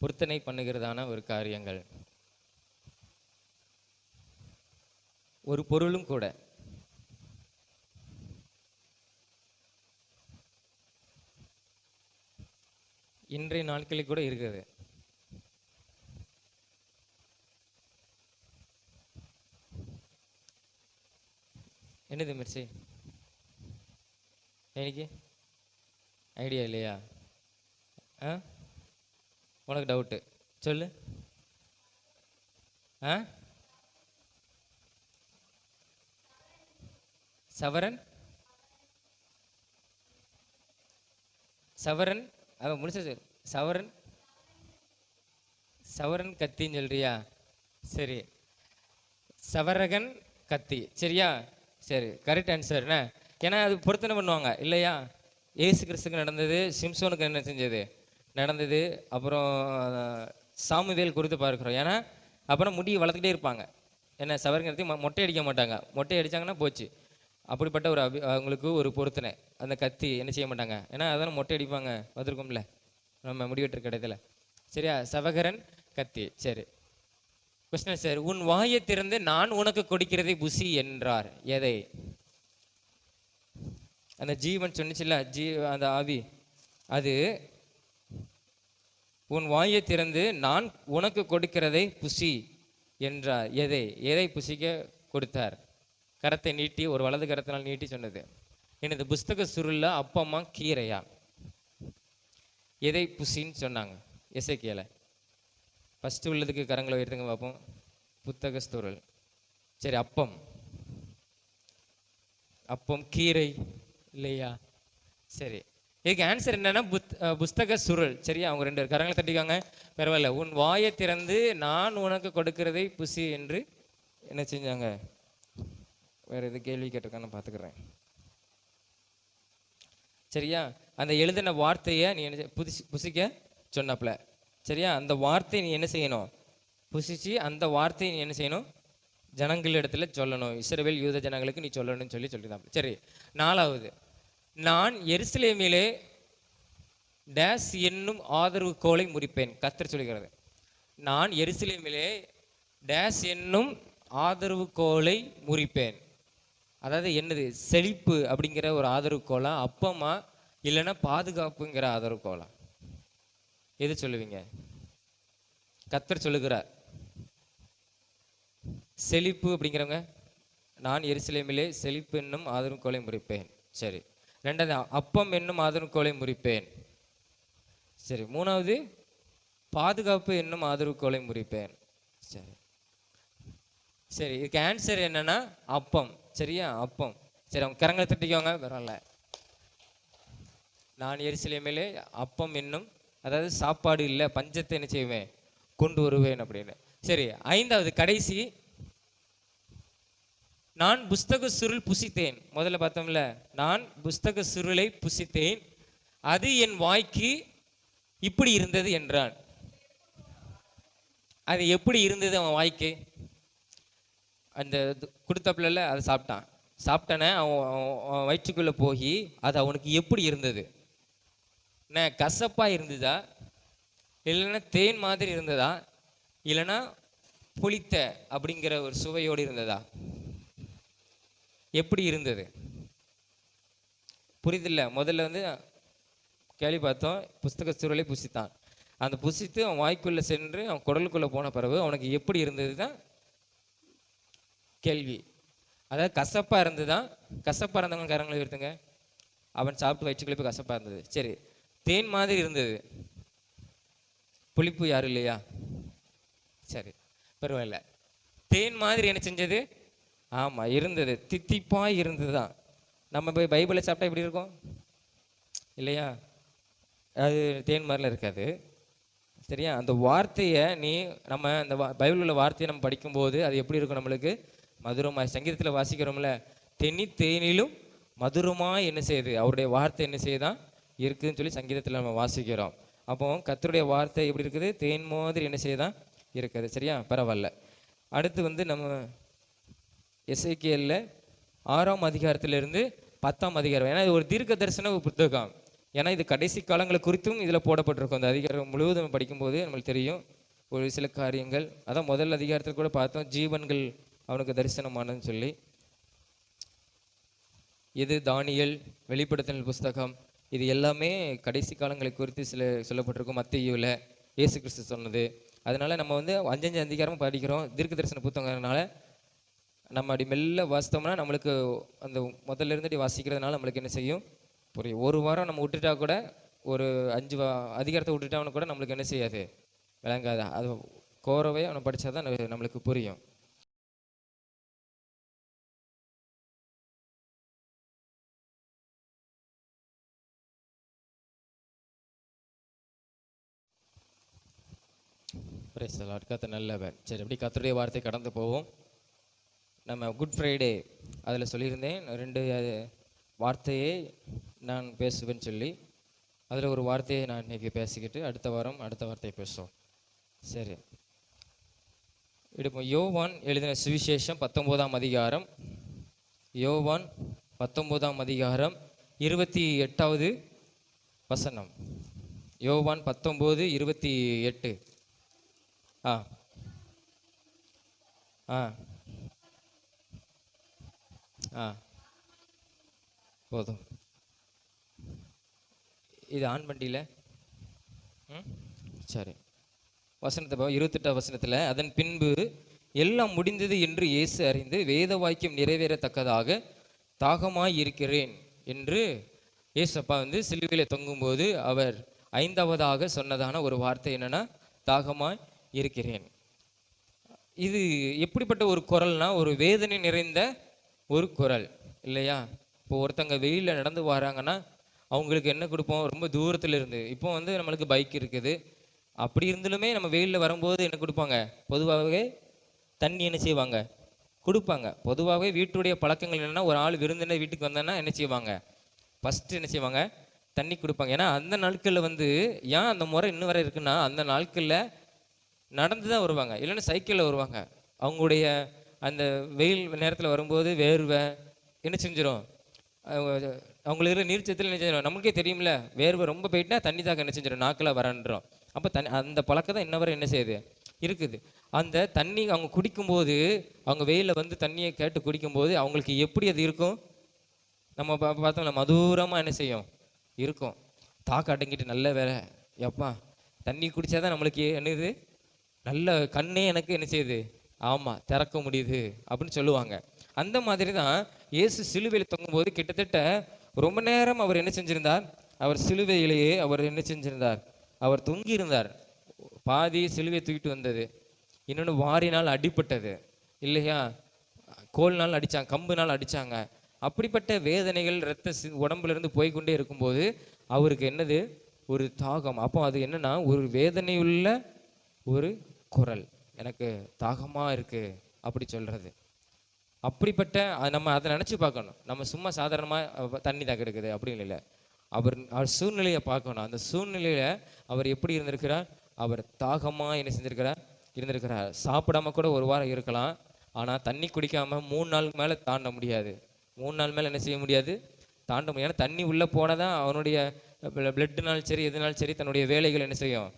பொருத்தனை பண்ணுகிறதான ஒரு காரியங்கள். ஒரு பொருளும் கூட. இன்றைய நாட்களில் கூட இருக்குது. என்னது மிர்ச்சி? எனக்கு ஐடியா இல்லையா? உனக்கு டவுட்டு சொல்லு. சவரன் அவன் முடிச்ச சவரன் கத்தின்னு சொல்றியா? சரி, சவரகன் கத்தி. சரியா? சரி, கரெக்ட் ஆன்சர். ஏன்னா அது பொருத்தனை பண்ணுவாங்க இல்லையா? ஏசு கிறிஸ்துக்கு நடந்தது, சிம்சோனுக்கு என்ன செஞ்சது நடந்தது. அப்புறம் சாமுவேல் குறித்து பார்க்குறோம். ஏன்னா அப்புறம் முடியை வளர்த்துக்கிட்டே இருப்பாங்க. என்ன சவரங்கத்தி மொட்டை அடிக்க மாட்டாங்க. மொட்டை அடித்தாங்கன்னா போச்சு. அப்படிப்பட்ட ஒரு அவங்களுக்கு ஒரு பொருத்தனை. அந்த கத்தி என்ன செய்ய மாட்டாங்க. ஏன்னா அதான மொட்டை அடிப்பாங்க, வந்திருக்கோம்ல நம்ம முடிவெட்டுற இடத்துல. சரியா? சவகரன் கத்தி. சரி, கொஸ்டின் சார். உன் வாயை திறந்து நான் உனக்கு கொடுக்கிறதை புசி என்றார். எதை? அந்த ஜீவன் சொன்னிச்சுல்ல, அந்த ஆவி அது உன் வாயை திறந்து நான் உனக்கு கொடுக்கிறதை புசி என்றார். எதை புசிக்க கொடுத்தார்? கரத்தை நீட்டி, ஒரு வலது கரத்தினால் நீட்டி சொன்னது. எனது புஸ்தக சுருள்ல அப்பமா கீரையா? எதை புசின்னு சொன்னாங்க எசேக்கியேல? ஃபர்ஸ்ட் உள்ளதுக்கு கரங்களை உயர்த்துங்க பார்ப்போம். புத்தக சுருள். சரி, அப்பம் கீரை இல்லையா? சரி, இதுக்கு ஆன்சர் என்னன்னா புஸ்தக சுருள். சரியா? அவங்க 2 கரங்களை தட்டிக்காங்க. பரவாயில்ல. உன் வாயை திறந்து நான் உனக்கு கொடுக்கிறதை புசி என்று என்ன செஞ்சாங்க? வேற எது கேள்வி கேட்டிருக்கான்னு பார்த்துக்கிறேன். சரியா? அந்த எழுதின வார்த்தையை நீ என்ன புசிக்க சொன்னப்பல. சரியா? அந்த வார்த்தையை நீ என்ன செய்யணும்? புசிச்சு அந்த வார்த்தையை நீ என்ன செய்யணும்? ஜனங்கள் இடத்துல சொல்லணும். இஸ்ரவேல் யூத ஜனங்களுக்கு நீ சொல்லணும்னு சொல்லிதான். சரி, 4வது, நான் எருசலேமிலே டேஸ் என்னும் ஆதரவு கோலை முறிப்பேன். கர்த்தர் சொல்லுகிறது. நான் எருசலேமிலே டேஸ் என்னும் ஆதரவு கோலை முறிப்பேன். அதாவது என்னது? செழிப்பு அப்படிங்கிற ஒரு ஆதரவு கோலா, அப்பமா, இல்லைன்னா பாதுகாப்புங்கிற ஆதரவு கோலா? எது சொல்லுவீங்க? கர்த்தர் சொல்லுகிறார் செழிப்பு அப்படிங்கிறவங்க, நான் எருசலேமிலே செழிப்பு என்னும் ஆதரவு கோலை முறிப்பேன். சரி. 2வது, அப்பம் என்னும் ஆதரவு கோலை முறிப்பேன். சரி. 3வது, பாதுகாப்பு என்னும் ஆதரவு கோலை முறிப்பேன். சரி சரி, இதுக்கு ஆன்சர் என்னன்னா அப்பம். சரியா? அப்பம். சரி, அவங்க கரங்களை தட்டிக்கோங்க. பரவாயில்ல. நான் எருசலேமிலே அப்பம் என்னும், அதாவது சாப்பாடு இல்லை, பஞ்சத்தை என்ன செய்வேன்? கொண்டு வருவேன் அப்படின்னு. சரி, 5வது கடைசி, நான் புஸ்தக சுருள் புசித்தேன். முதல்ல பார்த்தோம்ல, நான் புஸ்தக சுருளை புசித்தேன், அது என் வாய்க்கு இப்படி இருந்தது என்றான். அது எப்படி இருந்தது அவன் வாய்க்கு? அந்த கொடுத்தப்பல அதை சாப்பிட்டானே அவன் வயிற்றுக்குள்ள போய் அது அவனுக்கு எப்படி இருந்தது? என்ன, கசப்பா இருந்ததா, இல்லைன்னா தேன் மாதிரி இருந்ததா, இல்லைன்னா புளித்த அப்படிங்கிற ஒரு சுவையோடு இருந்ததா? எப்படி இருந்தது? புரியுதில்ல? முதல்ல கேள்வி பார்த்தோம், புஸ்தக சுருளை புசித்தான். அந்த புசித்து அவன் வாய்க்குள்ள சென்று அவன் குடலுக்குள்ள போன பிறகு அவனுக்கு எப்படி இருந்தது தான் கேள்வி. அதாவது கசப்பா இருந்ததுதான். கசப்பா இருந்தவங்க கரங்களை உயர்த்துங்க. அவன் சாப்பிட்டு வயிற்றுக்குள்ள போய் கசப்பா இருந்தது. சரி, தேன் மாதிரி இருந்தது. புளிப்பு யாரும் இல்லையா? சரி, பரவாயில்ல. தேன் மாதிரி என்ன செஞ்சது? ஆமா, இருந்தது. தித்திப்பாய் இருந்ததுதான். நம்ம போய் பைபிளை சாப்பிட்டா எப்படி இருக்கும் இல்லையா? அது தேன் மாதிரிலாம் இருக்காது. சரியா? அந்த வார்த்தையை நம்ம அந்த பைபிள் உள்ள வார்த்தையை நம்ம படிக்கும்போது அது எப்படி இருக்கும்? நம்மளுக்கு மதுரமாய். சங்கீதத்தில் வாசிக்கிறோம்ல, தேனிலும் மதுரமாய் என்ன செய்யுது? அவருடைய வார்த்தை என்ன செய்யுதான் இருக்குதுன்னு சொல்லி சங்கீதத்தில் நம்ம வாசிக்கிறோம். அப்போ கர்த்தருடைய வார்த்தை எப்படி இருக்குது? தேன் மாதிரி என்ன செய்யுதான் இருக்குது. சரியா? பரவாயில்ல. அடுத்து நம்ம எசேக்கியேல்ல 6ஆம் அதிகாரத்திலிருந்து 10ஆம் அதிகாரம். ஏன்னா இது ஒரு தீர்க்க தரிசன புத்தகம். ஏன்னா இது கடைசி காலங்களை குறித்தும் இதில் போடப்பட்டிருக்கும். அந்த அதிகாரம் முழுவதும் படிக்கும்போது நம்மளுக்கு தெரியும் ஒரு சில காரியங்கள். அதான் முதல் அதிகாரத்தில் கூட பார்த்தோம், ஜீவன்கள் அவனுக்கு தரிசனமானதுன்னு சொல்லி. இது தானியேல், வெளிப்படுத்தல் புஸ்தகம், இது எல்லாமே கடைசி காலங்களை குறித்து சொல்லப்பட்டிருக்கும். மத்தேயுவில் இயேசு கிறிஸ்து சொன்னது. அதனால நம்ம 5 அதிகாரமும் படிக்கிறோம். தீர்க்க தரிசன புத்தகங்கள்னால நம்ம அப்படி மெல்ல வாசித்தோம்னா நம்மளுக்கு அந்த முதல்ல இருந்து வாசிக்கிறதுனால நம்மளுக்கு என்ன செய்யும்? புரியும். ஒரு வாரம் நம்ம விட்டுட்டா கூட, ஒரு 5 அதிகாரத்தை விட்டுட்டான்னு கூட நம்மளுக்கு என்ன செய்யாது? விளங்காது. அது கோரவே அவனை படித்தாதான் நம்மளுக்கு புரியும். கர்த்தர் நல்லவர். சரி, அப்படி கர்த்தருடைய வார்த்தை கடந்து போவோம். நம்ம குட் ஃப்ரைடே அதில் சொல்லியிருந்தேன் 2 வார்த்தையை நான் பேசுவேன்னு சொல்லி. அதில் ஒரு வார்த்தையை நான் இன்னைக்கு பேசிக்கிட்டு அடுத்த வாரம் அடுத்த வார்த்தையை பேசுவோம். சரி, இப்போ யோவான் எழுதின சுவிசேஷம் 19ஆம் அதிகாரம். யோவான் 19ஆம் அதிகாரம் 28வது வசனம். யோவான் 19:28. ஆ ஆ ஆ போதும். இது ஆண் வண்டியில் சரி. வசனத்தை 28ஆம் வசனத்தில், அதன் பின்பு எல்லாம் முடிந்தது என்று இயேசு அறிந்து வேத வாக்கியம் நிறைவேறத்தக்கதாக தாகமாய் இருக்கிறேன் என்று இயேசப்பா சிலுவையில் தொங்கும்போது அவர் 5வதாக சொன்னதான ஒரு வார்த்தை என்னன்னா, தாகமாய் இருக்கிறேன். இது எப்படிப்பட்ட ஒரு குரல்னா, ஒரு வேதனை நிறைந்த ஒரு குரல் இல்லையா? இப்போ ஒருத்தங்க வெயிலில் நடந்து வராங்கன்னா அவங்களுக்கு என்ன கொடுப்போம்? ரொம்ப தூரத்தில் இருந்து. இப்போ நம்மளுக்கு பைக் இருக்குது. அப்படி இருந்தாலுமே நம்ம வெயிலில் வரும்போது என்ன கொடுப்பாங்க? பொதுவாகவே தண்ணி என்ன செய்வாங்க? கொடுப்பாங்க. பொதுவாகவே வீட்டுடைய பழக்கங்கள் என்னென்னா, ஒரு ஆள் விருந்தினர் வீட்டுக்கு வந்தோன்னா என்ன செய்வாங்க? ஃபஸ்ட்டு என்ன செய்வாங்க? தண்ணி கொடுப்பாங்க. ஏன்னா அந்த நாட்களில் ஏன் அந்த முறை இன்னும் வரை இருக்குன்னா, அந்த நாட்களில் நடந்து தான் வருவாங்க, இல்லைன்னா சைக்கிளில் வருவாங்க. அவங்களுடைய அந்த வெயில் நேரத்தில் வரும்போது வேர்வை என்ன செஞ்சிடும்? அவங்களுக்கு நீர்ச்சத்தில் என்ன செஞ்சிடும்? நமக்கே தெரியும்ல, வேர்வை ரொம்ப போயிட்டா தண்ணி தாக்க என்ன செஞ்சிடும்? நாக்கில் வரன்றோம். அப்போ அந்த பழக்கம் தான் இன்ன வரை என்ன செய்யுது? இருக்குது. அந்த தண்ணி அவங்க குடிக்கும்போது, அவங்க வெயிலில் தண்ணியை கேட்டு குடிக்கும்போது அவங்களுக்கு எப்படி அது இருக்கும்? நம்ம பார்த்தோம்ல, மதுரமாக என்ன செய்யும்? இருக்கும். தாக்க அடங்கிட்டு நல்ல வேலை எப்பா தண்ணி குடித்தாதான் நம்மளுக்கு என்னது? நல்ல கண்ணே எனக்கு என்ன செய்யுது? ஆமாம், திறக்க முடியுது அப்படின்னு சொல்லுவாங்க. அந்த மாதிரி தான் இயேசு சிலுவையில் தொங்கும்போது கிட்டத்தட்ட ரொம்ப நேரம் அவர் என்ன செஞ்சிருந்தார்? அவர் சிலுவையிலேயே அவர் என்ன செஞ்சிருந்தார்? அவர் தொங்கியிருந்தார். பாதி சிலுவை தூக்கிட்டு வந்தது, இன்னொன்று வாரினால் அடிப்பட்டது இல்லையா? கோல்னால் அடித்தாங்க, கம்புனால் அடித்தாங்க. அப்படிப்பட்ட வேதனைகள் இரத்த உடம்புலேருந்து போய்கொண்டே இருக்கும்போது அவருக்கு என்னது? ஒரு தாகம். அப்போ அது என்னன்னா, ஒரு வேதனையுள்ள ஒரு குரல், எனக்கு தாகமாக இருக்குது அப்படி சொல்கிறது. அப்படிப்பட்ட நம்ம அதை நினச்சி பார்க்கணும். நம்ம சும்மா சாதாரணமாக தண்ணி தாக்க எடுக்குது அப்படின்னு இல்லை. அவர் சூழ்நிலையை பார்க்கணும். அந்த சூழ்நிலையில் அவர் எப்படி இருந்திருக்கிறார்? அவர் தாகமாக என்ன செஞ்சிருக்கிறார்? இருந்திருக்கிறார். சாப்பிடாம கூட ஒரு வாரம் இருக்கலாம், ஆனால் தண்ணி குடிக்காமல் 3 நாள் மேலே தாண்ட முடியாது. 3 நாள் மேலே என்ன செய்ய முடியாது? தாண்ட முடியாது. ஏன்னா தண்ணி உள்ளே போனதான் அவனுடைய பிளட்னாலும் சரி எதுனாலும் சரி தன்னுடைய வேலைகள் என்ன செய்யும்?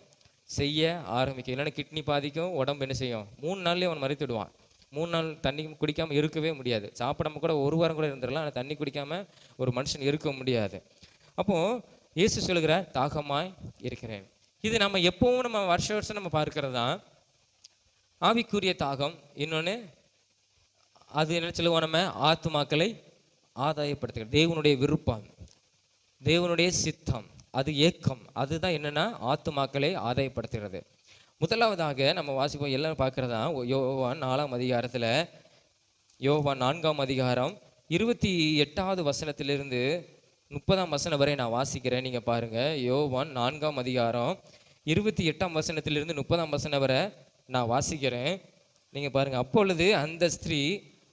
செய்ய ஆரம்பிக்கும். இல்லைன்னா கிட்னி பாதிக்கும், உடம்பு என்ன செய்யும்? 3 நாள்லேயே அவன் மறித்துடுவான். 3 நாள் தண்ணி குடிக்காமல் இருக்கவே முடியாது. சாப்பிடாம கூட ஒரு வாரம் கூட இருந்துடலாம், ஆனால் தண்ணி குடிக்காமல் ஒரு மனுஷன் இருக்க முடியாது. அப்போது இயேசு சொல்லுகிறார், தாகமாய் இருக்கிறேன். இது நம்ம எப்பவும் நம்ம வருஷம் நம்ம பார்க்கறது தான் ஆவிக்குரிய தாகம். இன்னொன்று அது என்ன சொல்லுவோம்? நம்ம ஆத்துமாக்களை ஆதாயப்படுத்துகிறது. தேவனுடைய விருப்பம், தேவனுடைய சித்தம், அது ஏக்கம், அதுதான் என்னன்னா ஆத்துமாக்களை ஆதாயப்படுத்துகிறது. முதலாவதாக நம்ம வாசிப்போம், எல்லாரும் பார்க்கறதா யோவான் 4ஆம் அதிகாரத்தில், யோவான் 4ஆம் அதிகாரம் 28வது வசனத்திலிருந்து 30ஆம் வசனம் வரை நான் வாசிக்கிறேன். நீங்கள் பாருங்கள், யோவான் 4ஆம் அதிகாரம் 28ஆம் வசனத்திலிருந்து 30ஆம் வசனம் வரை நான் வாசிக்கிறேன். நீங்கள் பாருங்கள். அப்பொழுது அந்த ஸ்திரீ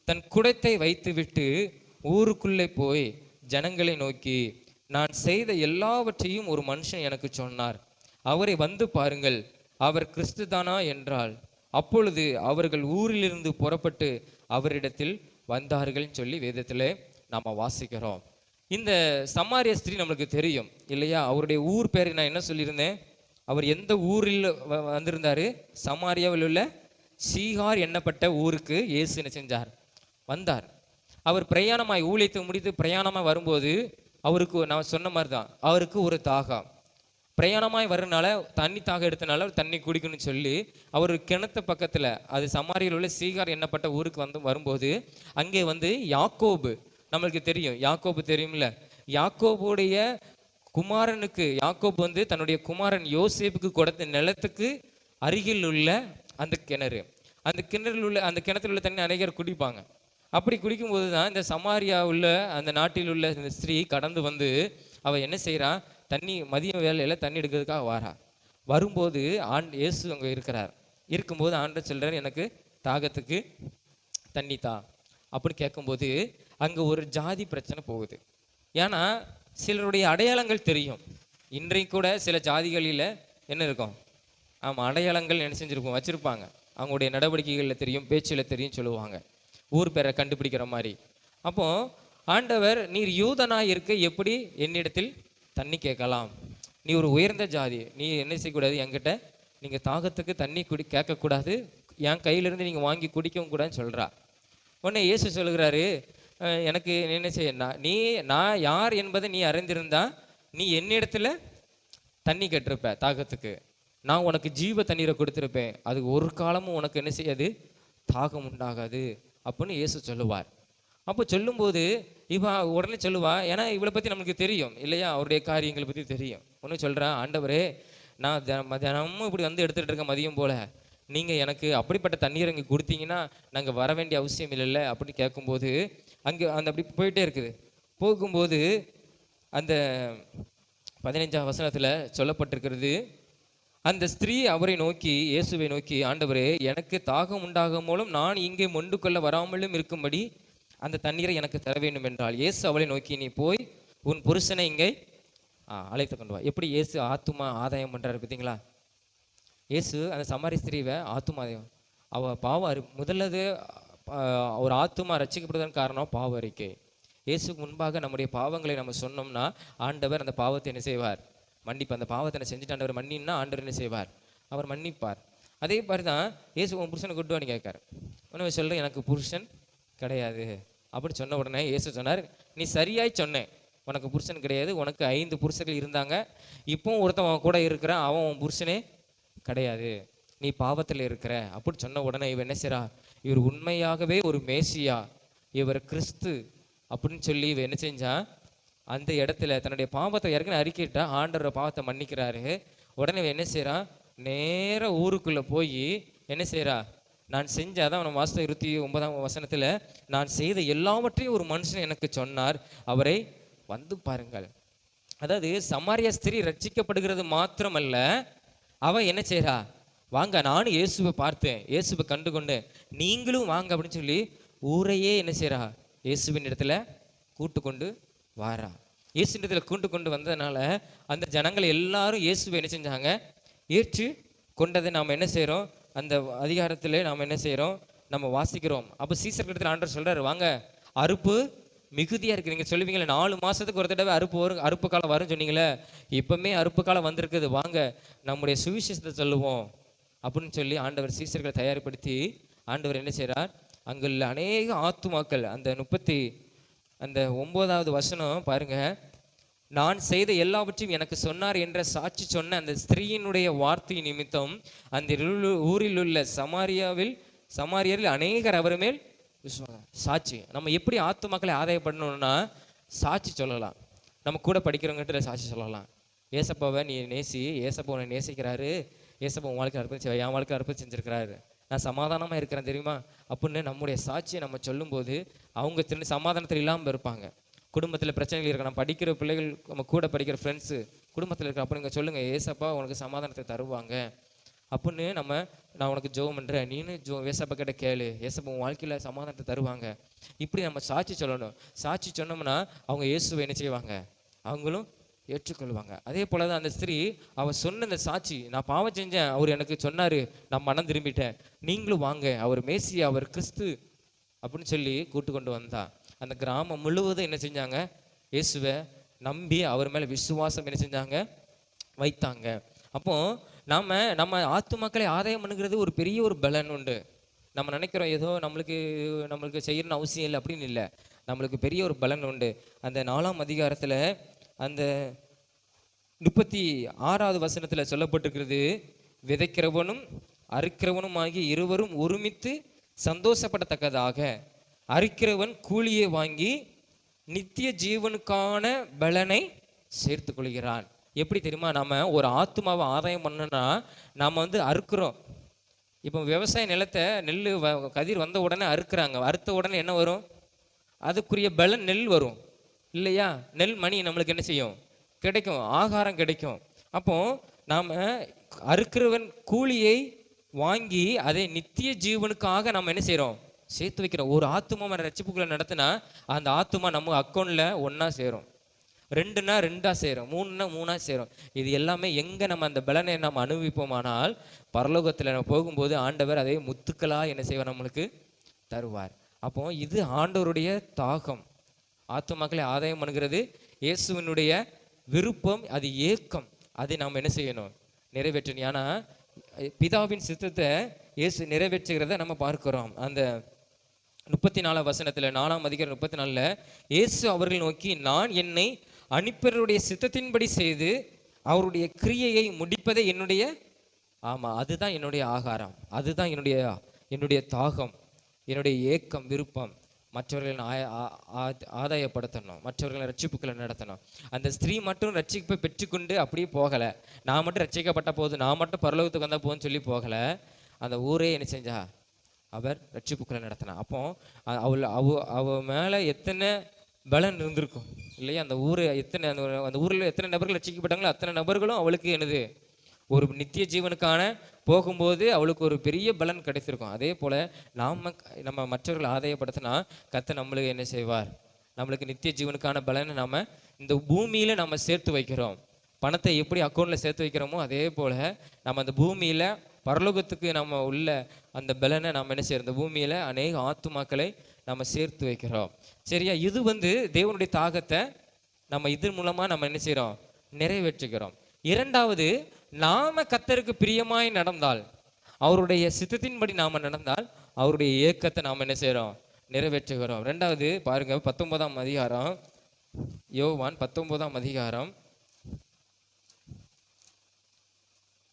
தன் குடத்தை வைத்துவிட்டு ஊருக்குள்ளே போய் ஜனங்களை நோக்கி, நான் செய்த எல்லாவற்றையும் ஒரு மனுஷன் எனக்கு சொன்னார், அவரை வந்து பாருங்கள், அவர் கிறிஸ்து தானா என்றாள். அப்பொழுது அவர்கள் ஊரிலிருந்து புறப்பட்டு அவரிடத்தில் வந்தார்கள் சொல்லி வேதத்தில் நாம் வாசிக்கிறோம். இந்த சமாரிய ஸ்திரீ நம்மளுக்கு தெரியும் இல்லையா? அவருடைய ஊர் பேர் நான் என்ன சொல்லியிருந்தேன்? அவர் எந்த ஊரில் வந்திருந்தார்? சமாரியாவில் உள்ள சீகார் எண்ணப்பட்ட ஊருக்கு இயேசு என்ன செஞ்சார்? வந்தார். அவர் பிரயாணமாய் ஊழியத்தை முடித்து பிரயாணமாக வரும்போது அவருக்கு, நான் சொன்ன மாதிரி தான், அவருக்கு ஒரு தாகம். பிரயாணமாய் வரனால தண்ணி தாக எடுத்தனால தண்ணி குடிக்கணும்னு சொல்லி அவர் கிணத்து பக்கத்தில், அது சமாரியில் உள்ள சீகார் எண்ணப்பட்ட ஊருக்கு வரும்போது அங்கே யாக்கோபு, நம்மளுக்கு தெரியும் யாக்கோபு தெரியும்ல, யாக்கோபுடைய குமாரனுக்கு, யாக்கோபு தன்னுடைய குமாரன் யோசேப்புக்கு கொடுத்த நிலத்துக்கு அருகில் உள்ள அந்த கிணறு, அந்த கிணறில் உள்ள அந்த கிணத்துல உள்ள தண்ணி அநேகர் குடிப்பாங்க. அப்படி குடிக்கும்போது தான் இந்த சமாரியா உள்ள அந்த நாட்டில் உள்ள இந்த ஸ்திரீ கடந்து அவள் என்ன செய்கிறா? தண்ணி மதிய வேலையில் தண்ணி எடுக்கிறதுக்காக வாரா. வரும்போது இயேசு அங்கே இருக்கிறார். இருக்கும்போது ஆண்டவர் சொல்கிறார், எனக்கு தாகத்துக்கு தண்ணி தா அப்படின்னு கேட்கும்போது அங்கே ஒரு ஜாதி பிரச்சனை போகுது. ஏன்னா சிலருடைய அடையாளங்கள் தெரியும். இன்றைக்கு கூட சில ஜாதிகளில் என்ன இருக்கும்? ஆமாம், அடையாளங்கள் என்ன செஞ்சுருப்போம், வச்சுருப்பாங்க. அவங்களுடைய நடவடிக்கைகளில் தெரியும், பேச்சில் தெரியும் சொல்லுவாங்க, ஊர் பேரை கண்டுபிடிக்கிற மாதிரி. அப்போது ஆண்டவர், நீர் யூதனாக இருக்க எப்படி என்னிடத்தில் தண்ணி கேட்கலாம்? நீ ஒரு உயர்ந்த ஜாதி, நீ என்ன செய்யக்கூடாது? என்கிட்ட நீங்கள் தாகத்துக்கு தண்ணி கேட்கக்கூடாது, என் கையிலேருந்து நீங்கள் வாங்கி குடிக்கவும் கூடாதுன்னு சொல்கிறா. உடனே இயேசு சொல்கிறாரு, எனக்கு என்ன செய்ய, நான் யார் என்பதை நீ அறிந்திருந்தா நீ என்னிடத்துல தண்ணி கேட்டிருப்ப தாகத்துக்கு, நான் உனக்கு ஜீவ தண்ணீரை கொடுத்துருப்பேன், அதுக்கு ஒரு காலமும் உனக்கு என்ன செய்யாது, தாகம் உண்டாகாது அப்படின்னு இயேசு சொல்லுவார். அப்போ சொல்லும்போது இவ உடனே சொல்லுவா, ஏன்னா இவளை பற்றி நமக்கு தெரியும் இல்லையா, அவருடைய காரியங்களை பற்றி தெரியும். ஒன்று சொல்கிறேன், ஆண்டவரே நான் தினமும் இப்படி வந்து எடுத்துகிட்டு இருக்க மதியம் போல், நீங்கள் எனக்கு அப்படிப்பட்ட தண்ணீர் இங்கே கொடுத்தீங்கன்னா நாங்கள் வர வேண்டிய அவசியம் இல்லைல்ல அப்படின்னு கேட்கும்போது, அங்கே அந்த அப்படி போயிட்டே இருக்குது. போகும்போது அந்த 15ஆம் வசனத்தில் சொல்லப்பட்டிருக்கிறது, அந்த ஸ்திரீ அவரை நோக்கி, இயேசுவை நோக்கி, ஆண்டவரே எனக்கு தாகம் உண்டாகும் மூலம் நான் இங்கே மொண்டு கொள்ள வராமலும் இருக்கும்படி அந்த தண்ணீரை எனக்கு தர வேண்டும் என்றால், இயேசு அவளை நோக்கி, நீ போய் உன் புருஷனை இங்கே அழைத்து கொண்டு வா. எப்படி இயேசு ஆத்துமா ஆதாயம் பண்ணுறாரு பார்த்தீங்களா? இயேசு அந்த சமாரி ஸ்திரீவை ஆத்துமாதாயம், அவள் பாவம் முதல்லது ஒரு ஆத்துமா ரட்சிக்கப்படுவதன் காரணம் பாவ அறிக்கை. இயேசுக்கு முன்பாக நம்முடைய பாவங்களை நம்ம சொன்னோம்னா ஆண்டவர் அந்த பாவத்தை என்ன செய்வார், மன்னிப்பார். அந்த பாவத்தை என்ன செஞ்சுட்டு ஆண்டவர் மன்னின்னா ஆண்டவர் என்ன செய்வார், அவர் மன்னிப்பார். அதே மாதிரி தான் இயேசு உன் புருஷனை கூட்டுவான்னு கேட்காரு. ஒன்று சொல்கிறேன், எனக்கு புருஷன் கிடையாது அப்படின்னு சொன்ன உடனே இயேசு சொன்னார், நீ சரியாய் சொன்னேன், உனக்கு புருஷன் கிடையாது, உனக்கு 5 புருஷர்கள் இருந்தாங்க, இப்போவும் ஒருத்தன் கூட இருக்கிறான், அவன் உன் புருஷனே கிடையாது, நீ பாவத்தில் இருக்கிற அப்படி சொன்ன உடனே இவன் என்ன செய்றா, இவர் உண்மையாகவே ஒரு மேசியா, இவர் கிறிஸ்து அப்படின்னு சொல்லி இவன் என்ன செஞ்சா, அந்த இடத்துல தன்னுடைய பாவத்தை ஏற்கனவே அறிக்கிட்டா, ஆண்டவர் பாவத்தை மன்னிக்கிறாரு. உடனே இவன் என்ன செய்றா, நேர ஊருக்குள்ள போய் என்ன செய்றா, நான் செஞ்ச, அதான் நம்ம வாஸ்தவ 29ஆம் வசனத்துல, நான் செய்த எல்லாவற்றையும் ஒரு மனுஷன் எனக்கு சொன்னார், அவரை வந்து பாருங்கள். அதாவது சமாரிய ஸ்திரீ ரட்சிக்கப்படுகிறது மாத்திரமல்ல, அவன் என்ன செய்றா, வாங்க நானும் இயேசுவை பார்த்தேன், இயேசுவை கண்டு கொண்டேன், நீங்களும் வாங்க அப்படின்னு சொல்லி ஊரையே என்ன செய்றா, இயேசுவின் இடத்துல கூட்டு கொண்டு வாரா. இயேசுவின் இடத்துல கூட்டு கொண்டு வந்ததுனால அந்த ஜனங்கள் எல்லாரும் இயேசுவை என்ன செஞ்சாங்க, ஏற்று கொண்டதை நாம் என்ன செய்கிறோம், அந்த அதிகாரத்தில் நாம் என்ன செய்கிறோம், நம்ம வாசிக்கிறோம். அப்போ சீசர்கள் இடத்துல ஆண்டவர் சொல்கிறார், வாங்க அறுப்பு மிகுதியாக இருக்குது. நீங்கள் சொல்லுவீங்களே 4 மாதத்துக்கு ஒரு தடவை அறுப்பு காலம் வரும்னு சொன்னீங்களே, இப்போமே அறுப்பு காலம் வந்திருக்குது, வாங்க நம்முடைய சுவிசேஷத்தை சொல்லுவோம் அப்படின்னு சொல்லி ஆண்டவர் சீசர்களை தயார்படுத்தி ஆண்டவர் என்ன செய்கிறார், அங்குள்ள அநேக ஆத்துமாக்கள், அந்த 39வது வசனம் பாருங்க, நான் செய்த எல்லாவற்றையும் எனக்கு சொன்னார் என்ற சாட்சி சொன்ன அந்த ஸ்திரீயினுடைய வார்த்தை நிமித்தம் அந்த ஊரில் உள்ள சமாரியரில் அநேகர் அவர் மேல் சாட்சி. நம்ம எப்படி ஆத்துமாக்களை ஆதாயப்படணும்னா சாட்சி சொல்லலாம், நம்ம கூட படிக்கிறவங்ககிட்ட சாட்சி சொல்லலாம். ஏசப்பாவை நீ நேசி, ஏசப்பா உன்னை நேசிக்கிறாரு, ஏசப்பா உன் வாழ்க்கை அற்புதம், என் வாழ்க்கை அற்புதம் செஞ்சிருக்கிறாரு, நான் சமாதானமாக இருக்கிறேன் தெரியுமா அப்படின்னு நம்முடைய சாட்சியை நம்ம சொல்லும்போது அவங்க திரும்ப சமாதானத்தில் இல்லாமல் இருப்பாங்க. குடும்பத்தில் பிரச்சனைகள் இருக்க, நம்ம படிக்கிற பிள்ளைகள், நம்ம கூட படிக்கிற ஃப்ரெண்ட்ஸு குடும்பத்தில் இருக்க, அப்போ நீங்கள் சொல்லுங்கள், ஏசப்பா உனக்கு சமாதானத்தை தருவாங்க அப்படின்னு நான் உனக்கு ஜெபம் பண்ணுறேன், நீனு ஏசப்பா கிட்ட கேளு, ஏசப்பா உன் வாழ்க்கையில் சமாதானத்தை தருவாங்க. இப்படி நம்ம சாட்சி சொல்லணும். சாட்சி சொன்னோம்னா அவங்க இயேசுவை என்ன செய்வாங்க, அவங்களும் ஏற்றுக்கொள்வாங்க. அதே போல தான் அந்த ஸ்திரீ அவள் சொன்ன அந்த சாட்சி, நான் பாவம் செஞ்சேன், அவர் எனக்கு சொன்னார், நான் மனம் திரும்பிட்டேன், நீங்களும் வாங்க, அவர் மேசியா, அவர் கிறிஸ்து அப்படின்னு சொல்லி கூட்டு கொண்டு வந்தா. அந்த கிராமம் முழுவதும் என்ன செஞ்சாங்க, இயேசுவை நம்பி அவர் மேலே விசுவாசம் என்ன செஞ்சாங்க, வைத்தாங்க. அப்போ நம்ம ஆத்துமாக்களை ஆதாயம் பண்ணுகிறது ஒரு பெரிய ஒரு பலன் உண்டு. நம்ம நினைக்கிறோம் ஏதோ நம்மளுக்கு செய்யணும்னு அவசியம் இல்லை அப்படின்னு இல்லை, நம்மளுக்கு பெரிய ஒரு பலன் உண்டு. அந்த 4ஆம் அதிகாரத்தில் அந்த 36வது வசனத்தில் சொல்லப்பட்டிருக்கிறது, விதைக்கிறவனும் அறுக்கிறவனும் ஆகிய இருவரும் ஒருமித்து சந்தோஷப்படத்தக்கதாக அறுக்கிறவன் கூலியை வாங்கி நித்திய ஜீவனுக்கான பலனை சேர்த்து கொள்கிறான். எப்படி தெரியுமா, நம்ம ஒரு ஆத்துமாவை ஆதாயம் பண்ணோன்னா நாம் அறுக்கிறோம். இப்போ விவசாய நிலத்தை நெல் கதிர் வந்த உடனே அறுக்கிறாங்க, அறுத்த உடனே என்ன வரும், அதுக்குரிய பலன் நெல் வரும் இல்லையா, நெல் மணி நம்மளுக்கு என்ன செய்யும், கிடைக்கும், ஆகாரம் கிடைக்கும். அப்போ நாம் அறுக்கிறவன் கூலியை வாங்கி அதை நித்திய ஜீவனுக்காக நம்ம என்ன செய்கிறோம், சேர்த்து வைக்கிறோம். ஒரு ஆத்துமா ரட்சிப்புக்குள்ள நடத்தினா அந்த ஆத்துமா நம்ம அக்கௌண்ட்ல 1 சேரும், 2னா 2 சேரும், 3னா 3 சேரும். இது எல்லாமே எங்கே நம்ம அந்த பலனை நம்ம அனுபவிப்போமானால் பரலோகத்தில் நம்ம போகும்போது ஆண்டவர் அதை முத்துக்களாக என்ன செய்வார், நம்மளுக்கு தருவார். அப்போ இது ஆண்டவருடைய தாகம், ஆத்துமாக்களை ஆதாயம் பண்ணுகிறது இயேசுவினுடைய விருப்பம், அது ஏக்கம், அதை நாம் என்ன செய்யணும், நிறைவேற்றணும். ஏன்னா பிதாவின் சித்தத்தை இயேசு நிறைவேற்றுகிறத நம்ம பார்க்கிறோம். அந்த 34 வசனத்தில் 4ஆம் அதிகாரம் 34 இயேசு அவர்கள் நோக்கி, நான் என்னை அனுப்பியவருடைய சித்தத்தின்படி செய்து அவருடைய கிரியையை முடிப்பதே என்னுடைய, ஆமாம், அதுதான் என்னுடைய ஆகாரம், அதுதான் என்னுடைய தாகம், என்னுடைய ஏக்கம், விருப்பம். மற்றவர்களை ஆதாயப்படுத்தணும், மற்றவர்களை ரட்சிப்புக்களை நடத்தணும். அந்த ஸ்திரீ மட்டும் ரட்சிப்பை பெற்றுக்கொண்டு அப்படியே போகலை. நான் மட்டும் ரட்சிக்கப்பட்ட போது, நான் மட்டும் பரலோகத்துக்கு வந்த போதுன்னு சொல்லி போகலை. அந்த ஊரே என்ன செஞ்சா, அவர் ரட்சிப்புக்களை நடத்தினா. அப்போ அவ மேலே எத்தனை பலன் இருந்திருக்கும் இல்லையா? அந்த ஊர் எத்தனை, அந்த ஊரில் எத்தனை நபர்கள் ரட்சிக்கப்பட்டாங்களோ அத்தனை நபர்களும் அவளுக்கு என்னது, ஒரு நித்திய ஜீவனுக்கான போகும்போது அவளுக்கு ஒரு பெரிய பலன் கிடைத்திருக்கும். அதே போல் நம்ம மற்றவர்களை ஆதாயப்படுத்தினா கர்த்தர் நம்மளுக்கு என்ன செய்வார், நம்மளுக்கு நித்திய ஜீவனுக்கான பலனை நம்ம இந்த பூமியில் நம்ம சேர்த்து வைக்கிறோம். பணத்தை எப்படி அக்கௌண்ட்டில் சேர்த்து வைக்கிறோமோ அதே போல் நம்ம அந்த பூமியில் பரலோகத்துக்கு நம்ம உள்ள அந்த பலனை நம்ம என்ன செய்யறோம், இந்த பூமியில் அநேக ஆத்துமாக்களை நம்ம சேர்த்து வைக்கிறோம். சரியா? இது தேவனுடைய தாகத்தை நம்ம இதன் மூலமாக நம்ம என்ன செய்கிறோம், நிறைவேற்றுகிறோம். இரண்டாவது, நாம கர்த்தருக்கு பிரியமாய் நடந்தால், அவருடைய சித்தத்தின்படி நாம நடந்தால் அவருடைய ஏக்கத்தை நாம் என்ன செய்கிறோம், நிறைவேற்றுகிறோம். ரெண்டாவது பாருங்க, 19ஆம் அதிகாரம், யோவான் 19ஆம் அதிகாரம்